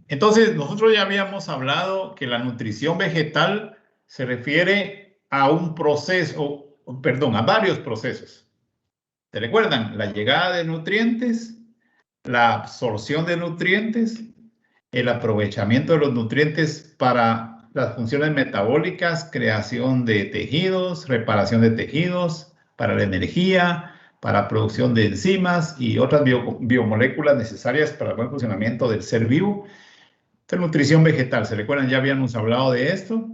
Entonces, nosotros ya habíamos hablado que la nutrición vegetal se refiere a un proceso, perdón, a varios procesos. ¿Se recuerdan? La llegada de nutrientes, la absorción de nutrientes, el aprovechamiento de los nutrientes para las funciones metabólicas, creación de tejidos, reparación de tejidos, para la energía, para producción de enzimas y otras biomoléculas necesarias para el buen funcionamiento del ser vivo. Esta es nutrición vegetal, ¿se recuerdan? Ya habíamos hablado de esto.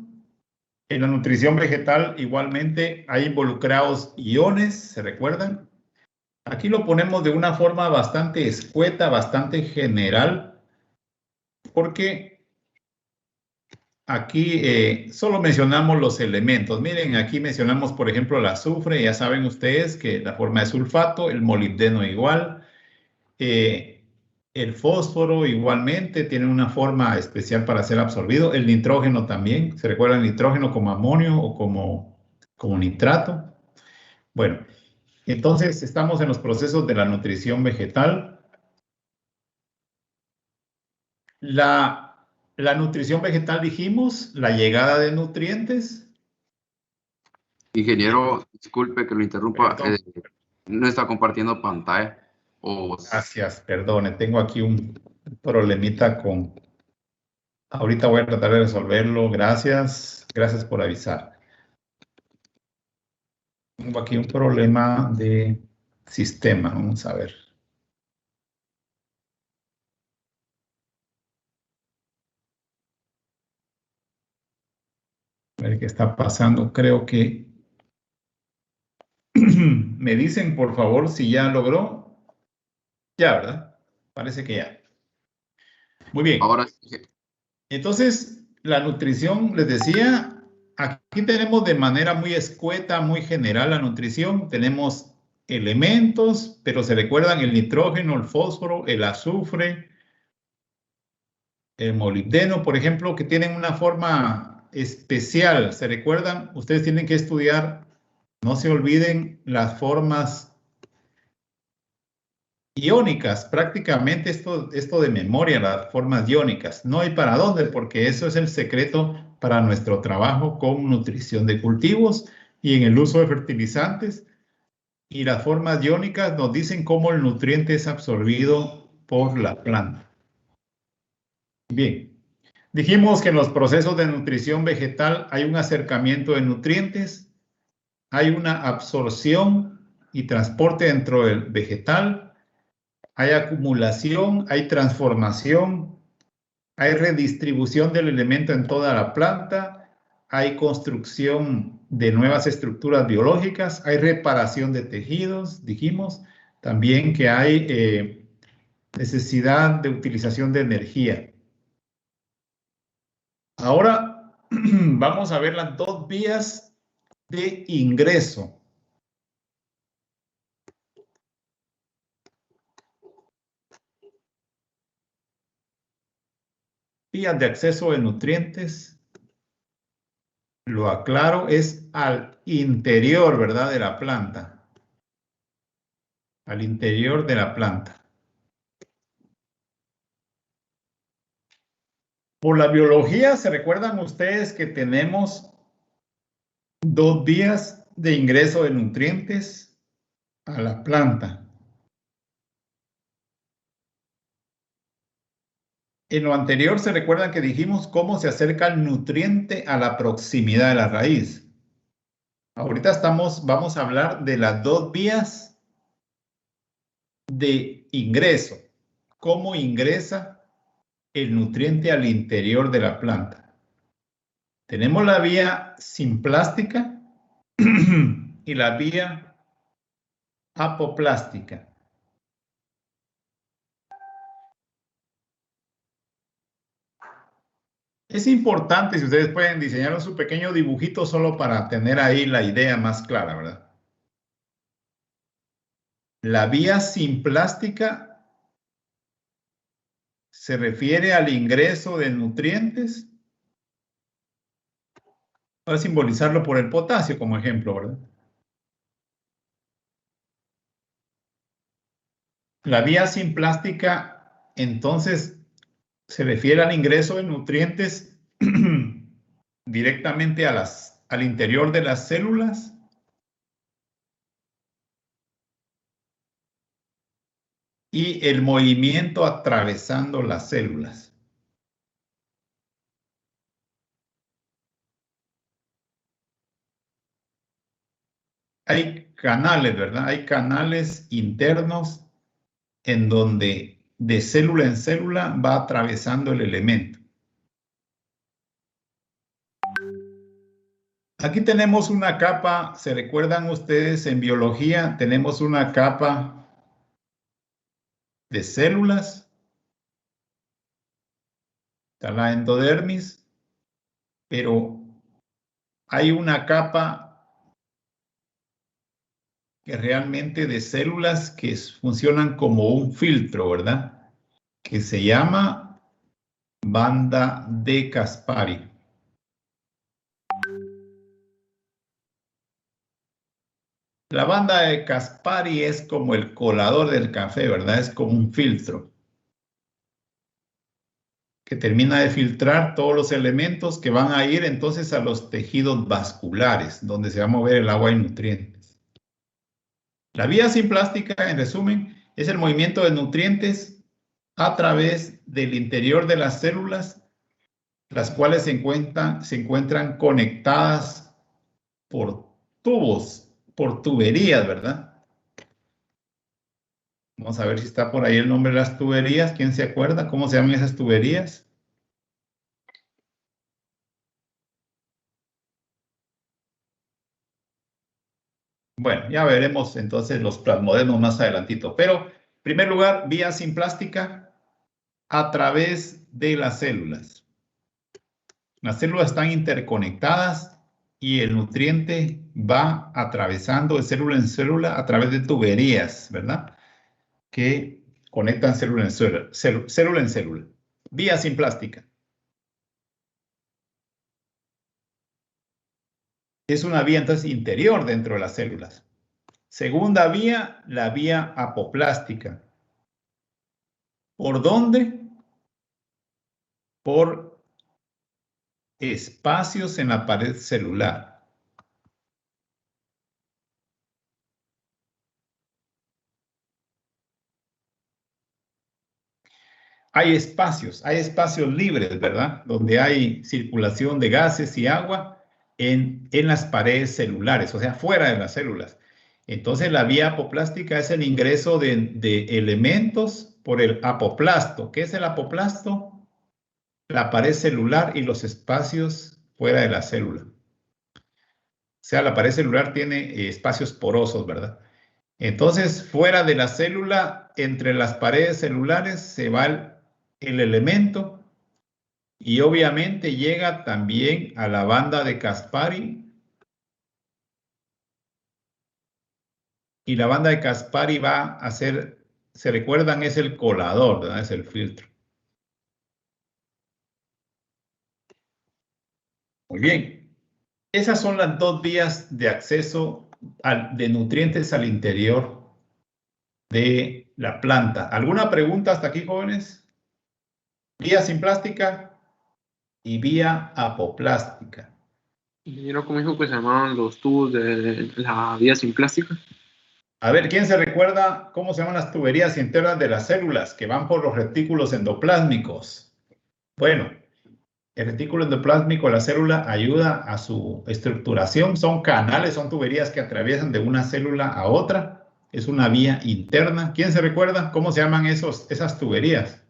En la nutrición vegetal igualmente hay involucrados iones, ¿se recuerdan? Aquí lo ponemos de una forma bastante escueta, bastante general, porque aquí solo mencionamos los elementos. Miren, aquí mencionamos, por ejemplo, el azufre. Ya saben ustedes que la forma de sulfato, el molibdeno igual. El fósforo igualmente tiene una forma especial para ser absorbido. El nitrógeno también. ¿Se recuerda el nitrógeno como amonio o como nitrato? Bueno, entonces estamos en los procesos de la nutrición vegetal. La nutrición vegetal, dijimos, la llegada de nutrientes. Ingeniero, disculpe que lo interrumpa, no está compartiendo pantalla. Gracias, perdone, tengo aquí un problemita con... Ahorita voy a tratar de resolverlo, gracias por avisar. Tengo aquí un problema de sistema, vamos a ver. A ver qué está pasando, creo que... Me dicen, por favor, si ya logró. Ya, ¿verdad? Parece que ya. Muy bien. Ahora sí. Entonces, la nutrición, les decía, aquí tenemos de manera muy escueta, muy general la nutrición. Tenemos elementos, pero se recuerdan el nitrógeno, el fósforo, el azufre, el molibdeno, por ejemplo, que tienen una forma especial. ¿Se recuerdan? Ustedes tienen que estudiar, no se olviden las formas iónicas, prácticamente esto de memoria, las formas iónicas. No hay para dónde, porque eso es el secreto para nuestro trabajo con nutrición de cultivos y en el uso de fertilizantes. Y las formas iónicas nos dicen cómo el nutriente es absorbido por la planta. Bien, dijimos que en los procesos de nutrición vegetal hay un acercamiento de nutrientes, hay una absorción y transporte dentro del vegetal, hay acumulación, hay transformación, hay redistribución del elemento en toda la planta, hay construcción de nuevas estructuras biológicas, hay reparación de tejidos, dijimos, también que hay necesidad de utilización de energía. Ahora vamos a ver las dos vías de ingreso. Vías de acceso de nutrientes, lo aclaro, es al interior, ¿verdad?, de la planta. Al interior de la planta. Por la biología, ¿se recuerdan ustedes que tenemos dos vías de ingreso de nutrientes a la planta? En lo anterior, ¿se recuerdan que dijimos cómo se acerca el nutriente a la proximidad de la raíz? Ahorita vamos a hablar de las dos vías de ingreso. ¿Cómo ingresa el nutriente al interior de la planta. Tenemos la vía simplástica y la vía apoplástica. Es importante si ustedes pueden diseñar su pequeño dibujito solo para tener ahí la idea más clara, ¿verdad? La vía simplástica se refiere al ingreso de nutrientes. Voy a simbolizarlo por el potasio como ejemplo, ¿verdad? La vía simplástica, entonces, se refiere al ingreso de nutrientes directamente al interior de las células. Y el movimiento atravesando las células. Hay canales, ¿verdad? Hay canales internos en donde de célula en célula va atravesando el elemento. Aquí tenemos una capa, ¿se recuerdan ustedes en biología? Tenemos una capa de células. Está la endodermis, pero hay una capa que realmente de células que funcionan como un filtro, ¿verdad? Que se llama banda de Caspari. La banda de Caspari es como el colador del café, ¿verdad? Es como un filtro que termina de filtrar todos los elementos que van a ir entonces a los tejidos vasculares, donde se va a mover el agua y nutrientes. La vía simplástica, en resumen, es el movimiento de nutrientes a través del interior de las células, las cuales se encuentran conectadas por tubos, por tuberías, ¿verdad? Vamos a ver si está por ahí el nombre de las tuberías. ¿Quién se acuerda cómo se llaman esas tuberías? Bueno, ya veremos entonces los plasmodemos más adelantito. Pero, en primer lugar, vía simplástica a través de las células. Las células están interconectadas y el nutriente va atravesando de célula en célula a través de tuberías, ¿verdad? Que conectan célula en célula, célula en célula. Vía simplástica. Es una vía entonces interior dentro de las células. Segunda vía, la vía apoplástica. ¿Por dónde? Por espacios en la pared celular. Hay espacios libres, ¿verdad? Donde hay circulación de gases y agua en las paredes celulares, o sea, fuera de las células. Entonces, la vía apoplástica es el ingreso de elementos por el apoplasto. ¿Qué es el apoplasto? La pared celular y los espacios fuera de la célula. O sea, la pared celular tiene espacios porosos, ¿verdad? Entonces, fuera de la célula, entre las paredes celulares, se va el elemento y obviamente llega también a la banda de Caspari. Y la banda de Caspari va a ser, se recuerdan, es el colador, ¿verdad? Es el filtro. Muy bien. Esas son las dos vías de acceso de nutrientes al interior de la planta. ¿Alguna pregunta hasta aquí, jóvenes? Vía simplástica y vía apoplástica. ¿Vieron cómo dijo que se llamaban los tubos de la vía simplástica? A ver, ¿quién se recuerda cómo se llaman las tuberías internas de las células que van por los retículos endoplásmicos? Bueno, el retículo endoplásmico de la célula ayuda a su estructuración. Son canales, son tuberías que atraviesan de una célula a otra. Es una vía interna. ¿Quién se recuerda cómo se llaman esas tuberías?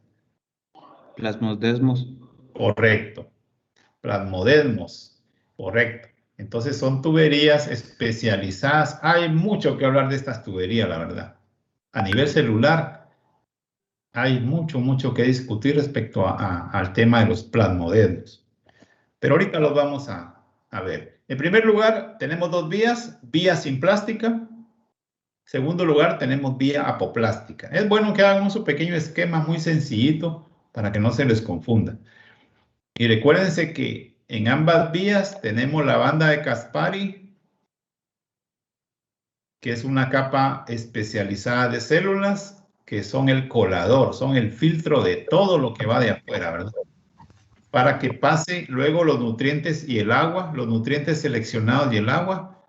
Plasmodesmos. Correcto. Plasmodesmos. Correcto. Entonces son tuberías especializadas. Hay mucho que hablar de estas tuberías, la verdad. A nivel celular, hay mucho que discutir respecto al tema de los plasmodesmos. Pero ahorita los vamos a ver. En primer lugar, tenemos dos vías. Vía simplástica. En segundo lugar, tenemos vía apoplástica. Es bueno que hagan un pequeño esquema muy sencillito para que no se les confunda. Y recuérdense que en ambas vías tenemos la banda de Caspari, que es una capa especializada de células, que son el colador, son el filtro de todo lo que va de afuera, ¿verdad? Para que pase luego los nutrientes y el agua, los nutrientes seleccionados y el agua,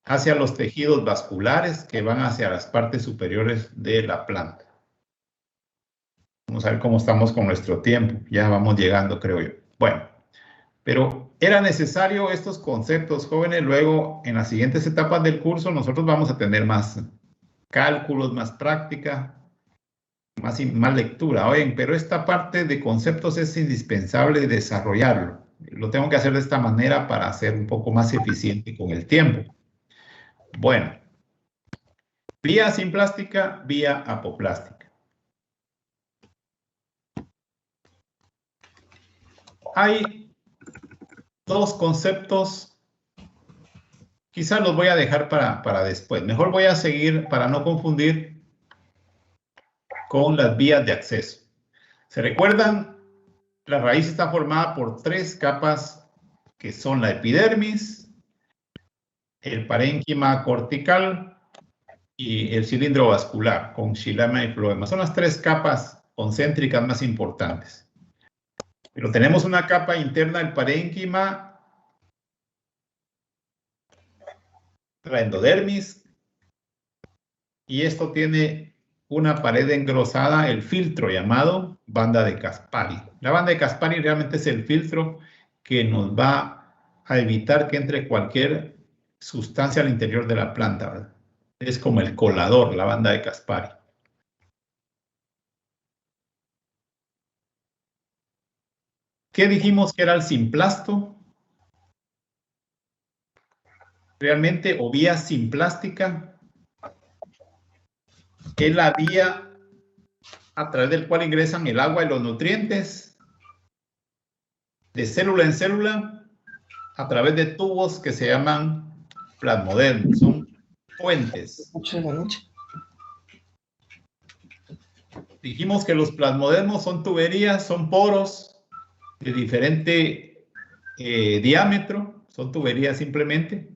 hacia los tejidos vasculares que van hacia las partes superiores de la planta. Vamos a ver cómo estamos con nuestro tiempo. Ya vamos llegando, creo yo. Bueno, pero era necesario estos conceptos, jóvenes. Luego, en las siguientes etapas del curso, nosotros vamos a tener más cálculos, más práctica, más lectura. Oigan, pero esta parte de conceptos es indispensable desarrollarlo. Lo tengo que hacer de esta manera para ser un poco más eficiente con el tiempo. Bueno, vía simplástica, vía apoplástica. Hay dos conceptos, quizás los voy a dejar para después. Mejor voy a seguir para no confundir con las vías de acceso. ¿Se recuerdan? La raíz está formada por tres capas que son la epidermis, el parénquima cortical y el cilindro vascular con xilema y floema. Son las tres capas concéntricas más importantes. Pero tenemos una capa interna del parénquima, la endodermis, y esto tiene una pared engrosada, el filtro llamado banda de Caspari. La banda de Caspari realmente es el filtro que nos va a evitar que entre cualquier sustancia al interior de la planta, ¿verdad? Es como el colador, la banda de Caspari. ¿Qué dijimos que era el simplasto? Realmente, o vía simplástica, es la vía a través del cual ingresan el agua y los nutrientes de célula en célula a través de tubos que se llaman plasmodesmos, son puentes. Dijimos que los plasmodesmos son tuberías, son poros de diferente diámetro, son tuberías simplemente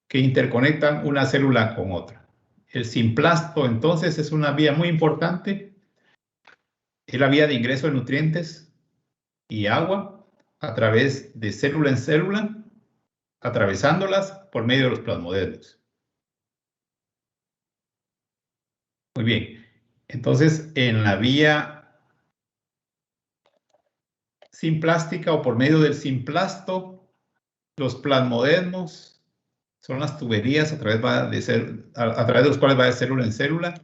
que interconectan una célula con otra. El simplasto, entonces, es una vía muy importante. Es la vía de ingreso de nutrientes y agua a través de célula en célula, atravesándolas por medio de los plasmodesmos. Muy bien. Entonces, en la vía simplástica o por medio del simplasto, los plasmodesmos son las tuberías a través de los cuales va de célula en célula.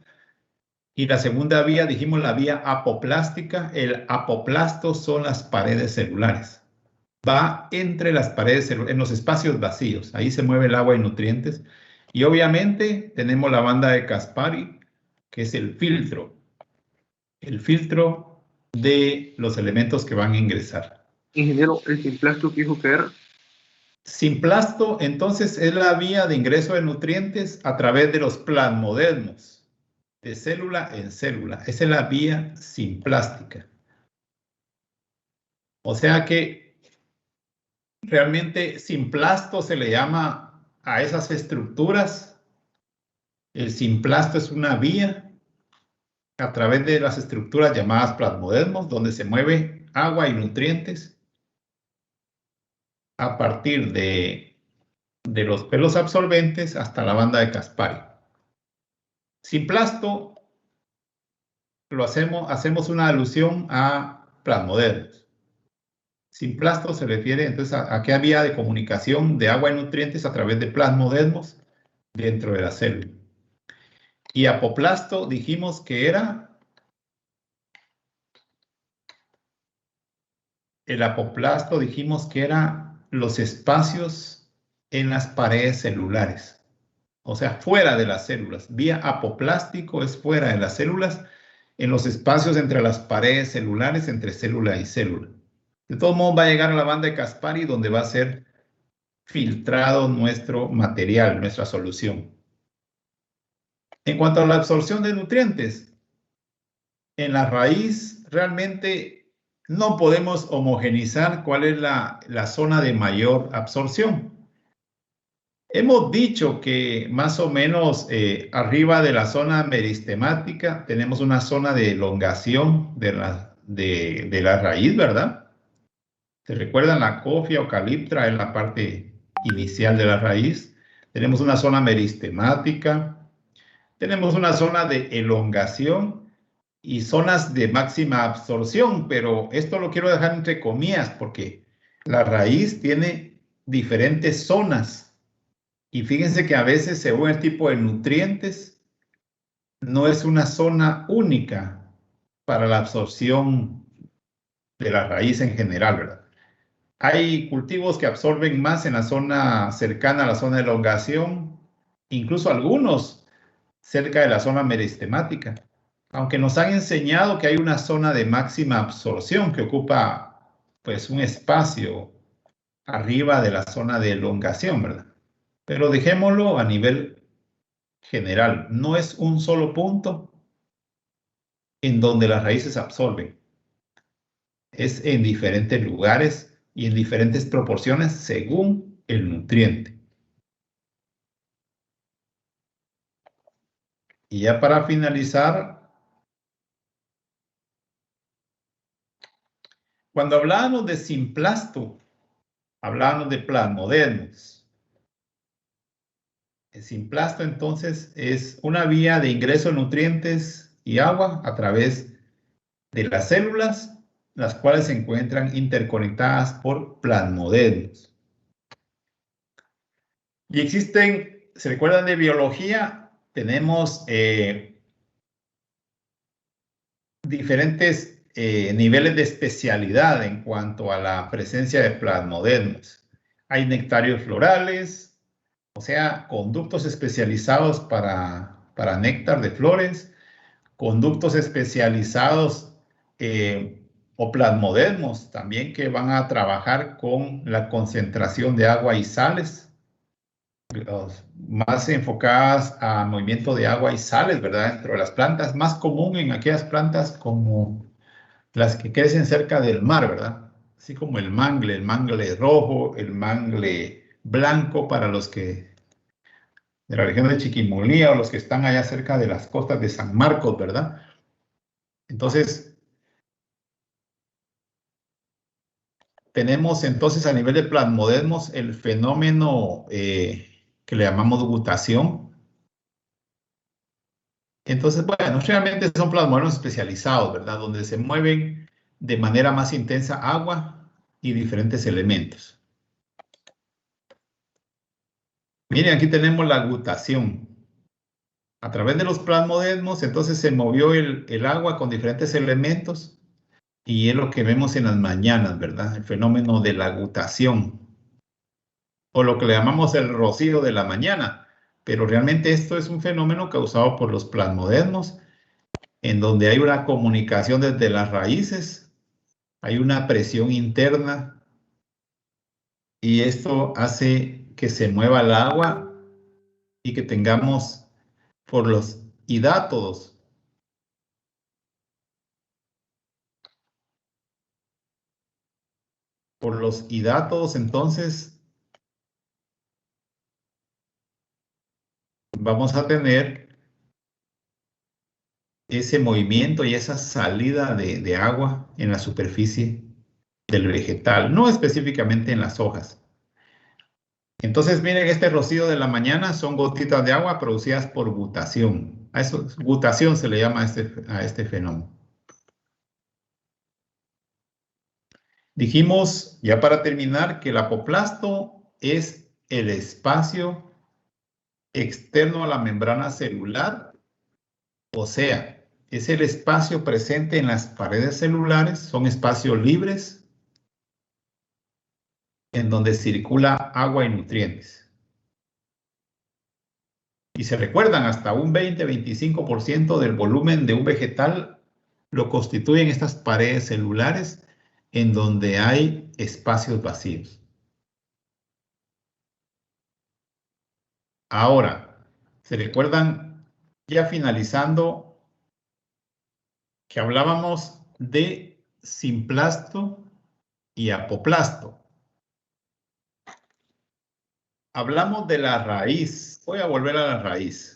Y la segunda vía, dijimos la vía apoplástica. El apoplasto son las paredes celulares. Va entre las paredes celulares, en los espacios vacíos. Ahí se mueve el agua y nutrientes. Y obviamente tenemos la banda de Caspari, que es el filtro. El filtro de los elementos que van a ingresar. Ingeniero, ¿el simplasto qué dijo que era? Simplasto, entonces, es la vía de ingreso de nutrientes a través de los plasmodesmos, de célula en célula. Esa es la vía simplástica. O sea que realmente simplasto se le llama a esas estructuras. El simplasto es una vía a través de las estructuras llamadas plasmodesmos, donde se mueve agua y nutrientes a partir de los pelos absorbentes hasta la banda de Caspari. Simplasto lo hacemos una alusión a plasmodesmos. Simplasto se refiere entonces a qué vía de comunicación de agua y nutrientes a través de plasmodesmos dentro de la célula. Y apoplasto dijimos que era el apoplasto dijimos que era los espacios en las paredes celulares. O sea, fuera de las células. Vía apoplástico es fuera de las células, en los espacios entre las paredes celulares, entre célula y célula. De todos modos va a llegar a la banda de Caspari, donde va a ser filtrado nuestro material, nuestra solución. En cuanto a la absorción de nutrientes, en la raíz realmente no podemos homogenizar cuál es la zona de mayor absorción. Hemos dicho que más o menos arriba de la zona meristemática tenemos una zona de elongación de la raíz, ¿verdad? ¿Se recuerdan? La cofia o caliptra en la parte inicial de la raíz. Tenemos una zona meristemática. Tenemos una zona de elongación y zonas de máxima absorción, pero esto lo quiero dejar entre comillas porque la raíz tiene diferentes zonas. Y fíjense que a veces, según el tipo de nutrientes, no es una zona única para la absorción de la raíz en general, ¿verdad? Hay cultivos que absorben más en la zona cercana a la zona de elongación, incluso algunos cerca de la zona meristemática, aunque nos han enseñado que hay una zona de máxima absorción que ocupa pues un espacio arriba de la zona de elongación, ¿verdad? Pero dejémoslo a nivel general. No es un solo punto en donde las raíces absorben. Es en diferentes lugares y en diferentes proporciones según el nutriente. Y ya para finalizar, cuando hablábamos de simplasto, hablábamos de plasmodermos. El simplasto entonces es una vía de ingreso de nutrientes y agua a través de las células, las cuales se encuentran interconectadas por plasmodermos. Y existen, ¿se recuerdan de biología? Tenemos diferentes niveles de especialidad en cuanto a la presencia de plasmodermos. Hay nectarios florales, o sea, conductos especializados para néctar de flores, conductos especializados o plasmodermos también que van a trabajar con la concentración de agua y sales, más enfocadas a movimiento de agua y sales, ¿verdad? Dentro de las plantas, más común en aquellas plantas como las que crecen cerca del mar, ¿verdad? Así como el mangle rojo, el mangle blanco para los que de la región de Chiquimulía o los que están allá cerca de las costas de San Marcos, ¿verdad? Entonces, tenemos entonces a nivel de plasmodermos el fenómeno que le llamamos gutación. Entonces, bueno, realmente son plasmodermos especializados, ¿verdad? Donde se mueven de manera más intensa agua y diferentes elementos. Miren, aquí tenemos la gutación. A través de los plasmodermos, entonces se movió el agua con diferentes elementos y es lo que vemos en las mañanas, ¿verdad? El fenómeno de la gutación o lo que le llamamos el rocío de la mañana. Pero realmente esto es un fenómeno causado por los plasmodermos en donde hay una comunicación desde las raíces, hay una presión interna y esto hace que se mueva el agua y que tengamos por los hidátodos. Por los hidátodos, entonces, vamos a tener ese movimiento y esa salida de agua en la superficie del vegetal, no específicamente en las hojas. Entonces, miren, este rocío de la mañana son gotitas de agua producidas por gutación. A eso, gutación se le llama a este fenómeno. Dijimos, ya para terminar, que el apoplasto es el espacio externo a la membrana celular, o sea, es el espacio presente en las paredes celulares, son espacios libres en donde circula agua y nutrientes. Y se recuerdan, hasta un 20-25% del volumen de un vegetal lo constituyen estas paredes celulares en donde hay espacios vacíos. Ahora, ¿se recuerdan, ya finalizando, que hablábamos de simplasto y apoplasto? Hablamos de la raíz. Voy a volver a la raíz.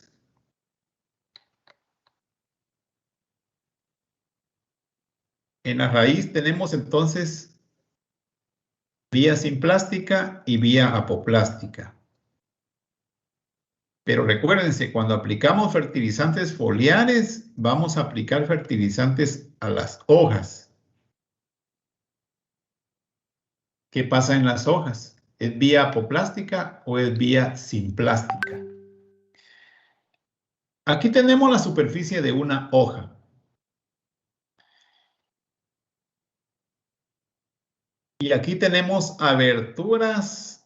En la raíz tenemos entonces vía simplástica y vía apoplástica. Pero recuérdense, cuando aplicamos fertilizantes foliares, vamos a aplicar fertilizantes a las hojas. ¿Qué pasa en las hojas? ¿Es vía apoplástica o es vía simplástica? Aquí tenemos la superficie de una hoja. Y aquí tenemos aberturas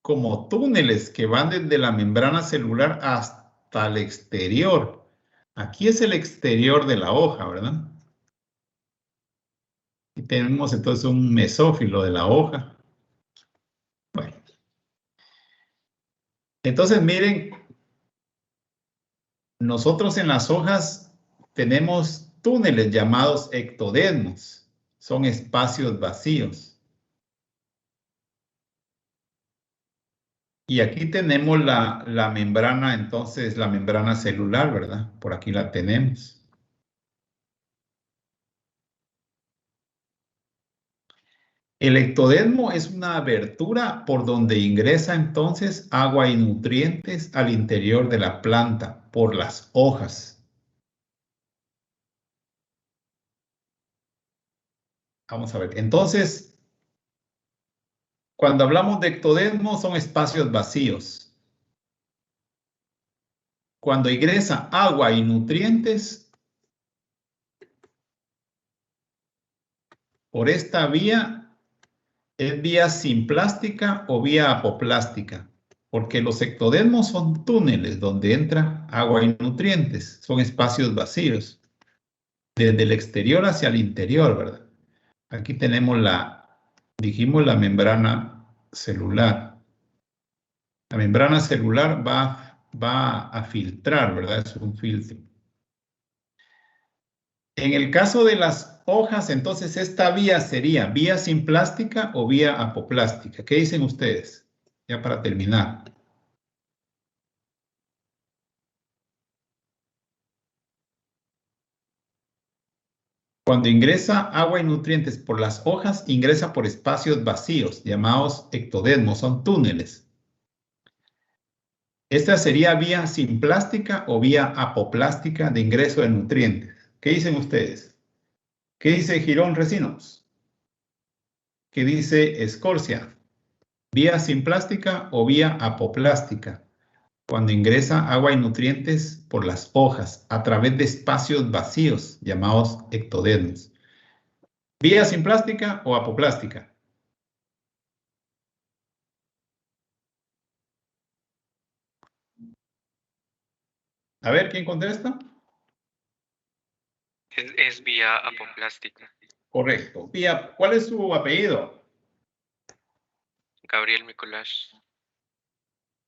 como túneles que van desde la membrana celular hasta el exterior. Aquí es el exterior de la hoja, ¿verdad? Y tenemos entonces un mesófilo de la hoja. Bueno. Entonces, miren, nosotros en las hojas tenemos túneles llamados ectodermos. Son espacios vacíos. Y aquí tenemos la membrana, entonces la membrana celular, ¿verdad? Por aquí la tenemos. El ectodermo es una abertura por donde ingresa entonces agua y nutrientes al interior de la planta por las hojas. Vamos a ver. Entonces, cuando hablamos de ectodermo son espacios vacíos. Cuando ingresa agua y nutrientes por esta vía, ¿es vía simplástica o vía apoplástica? Porque los ectodermos son túneles donde entra agua y nutrientes. Son espacios vacíos. Desde el exterior hacia el interior, ¿verdad? Aquí tenemos dijimos la membrana celular. La membrana celular va a filtrar, ¿verdad? Es un filtro. En el caso de las hojas, entonces, esta vía sería vía simplástica o vía apoplástica. ¿Qué dicen ustedes? Ya para terminar. Cuando ingresa agua y nutrientes por las hojas, ingresa por espacios vacíos, llamados ectodermos, son túneles. Esta sería vía simplástica o vía apoplástica de ingreso de nutrientes. ¿Qué dicen ustedes? ¿Qué dice Girón Recinos? ¿Qué dice Escorcia? ¿Vía simplástica o vía apoplástica? Cuando ingresa agua y nutrientes por las hojas a través de espacios vacíos llamados ectodermos. ¿Vía simplástica o apoplástica? A ver, ¿quién contesta? Es vía apoplástica. Correcto. ¿Cuál es su apellido? Gabriel Micolás.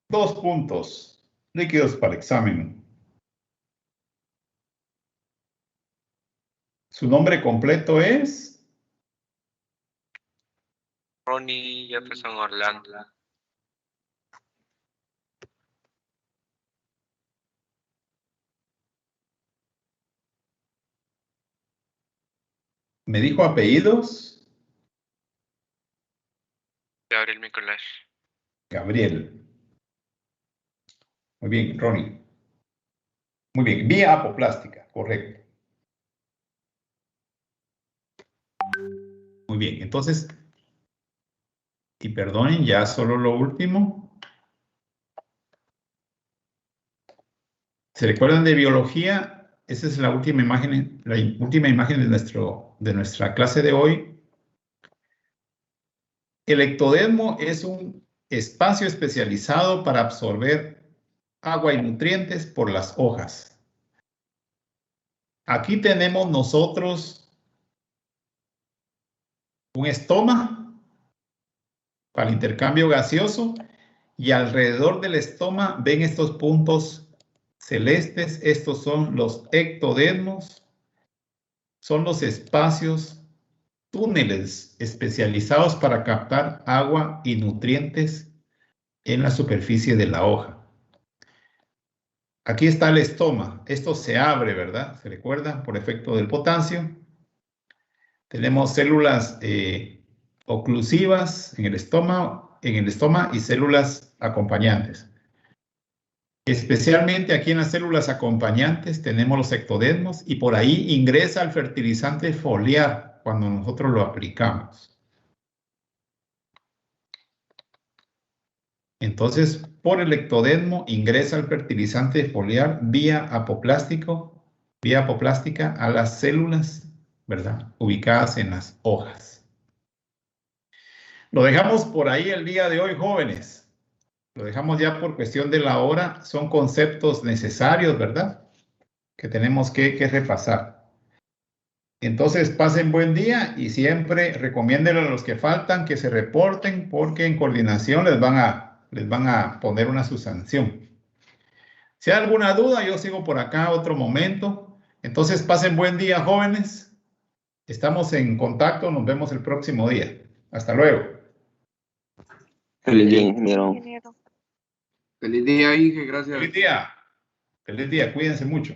2 puntos. Líquidos para examen. Su nombre completo es Ronnie Jefferson Orlando. ¿Me dijo apellidos? Gabriel Micolás. Gabriel. Muy bien, Ronnie. Muy bien, vía apoplástica, correcto. Muy bien, entonces, y perdonen, ya solo lo último. ¿Se recuerdan de biología? Esa es la última imagen de nuestra clase de hoy. El ectodermo es un espacio especializado para absorber agua y nutrientes por las hojas. Aquí tenemos nosotros un estoma para el intercambio gaseoso y alrededor del estoma ven estos puntos celestes. Estos son los ectodermos. Son los espacios, túneles especializados para captar agua y nutrientes en la superficie de la hoja. Aquí está el estoma. Esto se abre, ¿verdad? ¿Se recuerda? Por efecto del potasio. Tenemos células oclusivas en el estoma y células acompañantes. Especialmente aquí en las células acompañantes tenemos los ectodermos y por ahí ingresa el fertilizante foliar cuando nosotros lo aplicamos. Entonces, por el ectodermo ingresa el fertilizante foliar vía apoplástica a las células, ¿verdad? Ubicadas en las hojas. Lo dejamos por ahí el día de hoy, jóvenes. Lo dejamos ya por cuestión de la hora. Son conceptos necesarios, ¿verdad? Que tenemos que repasar. Entonces, pasen buen día y siempre recomiéndenle a los que faltan que se reporten porque en coordinación les van a poner una sanción. Si hay alguna duda, yo sigo por acá otro momento. Entonces, pasen buen día, jóvenes. Estamos en contacto. Nos vemos el próximo día. Hasta luego. Feliz día, ingeniero. Feliz día, Inge, gracias. Feliz día. Feliz día. Cuídense mucho.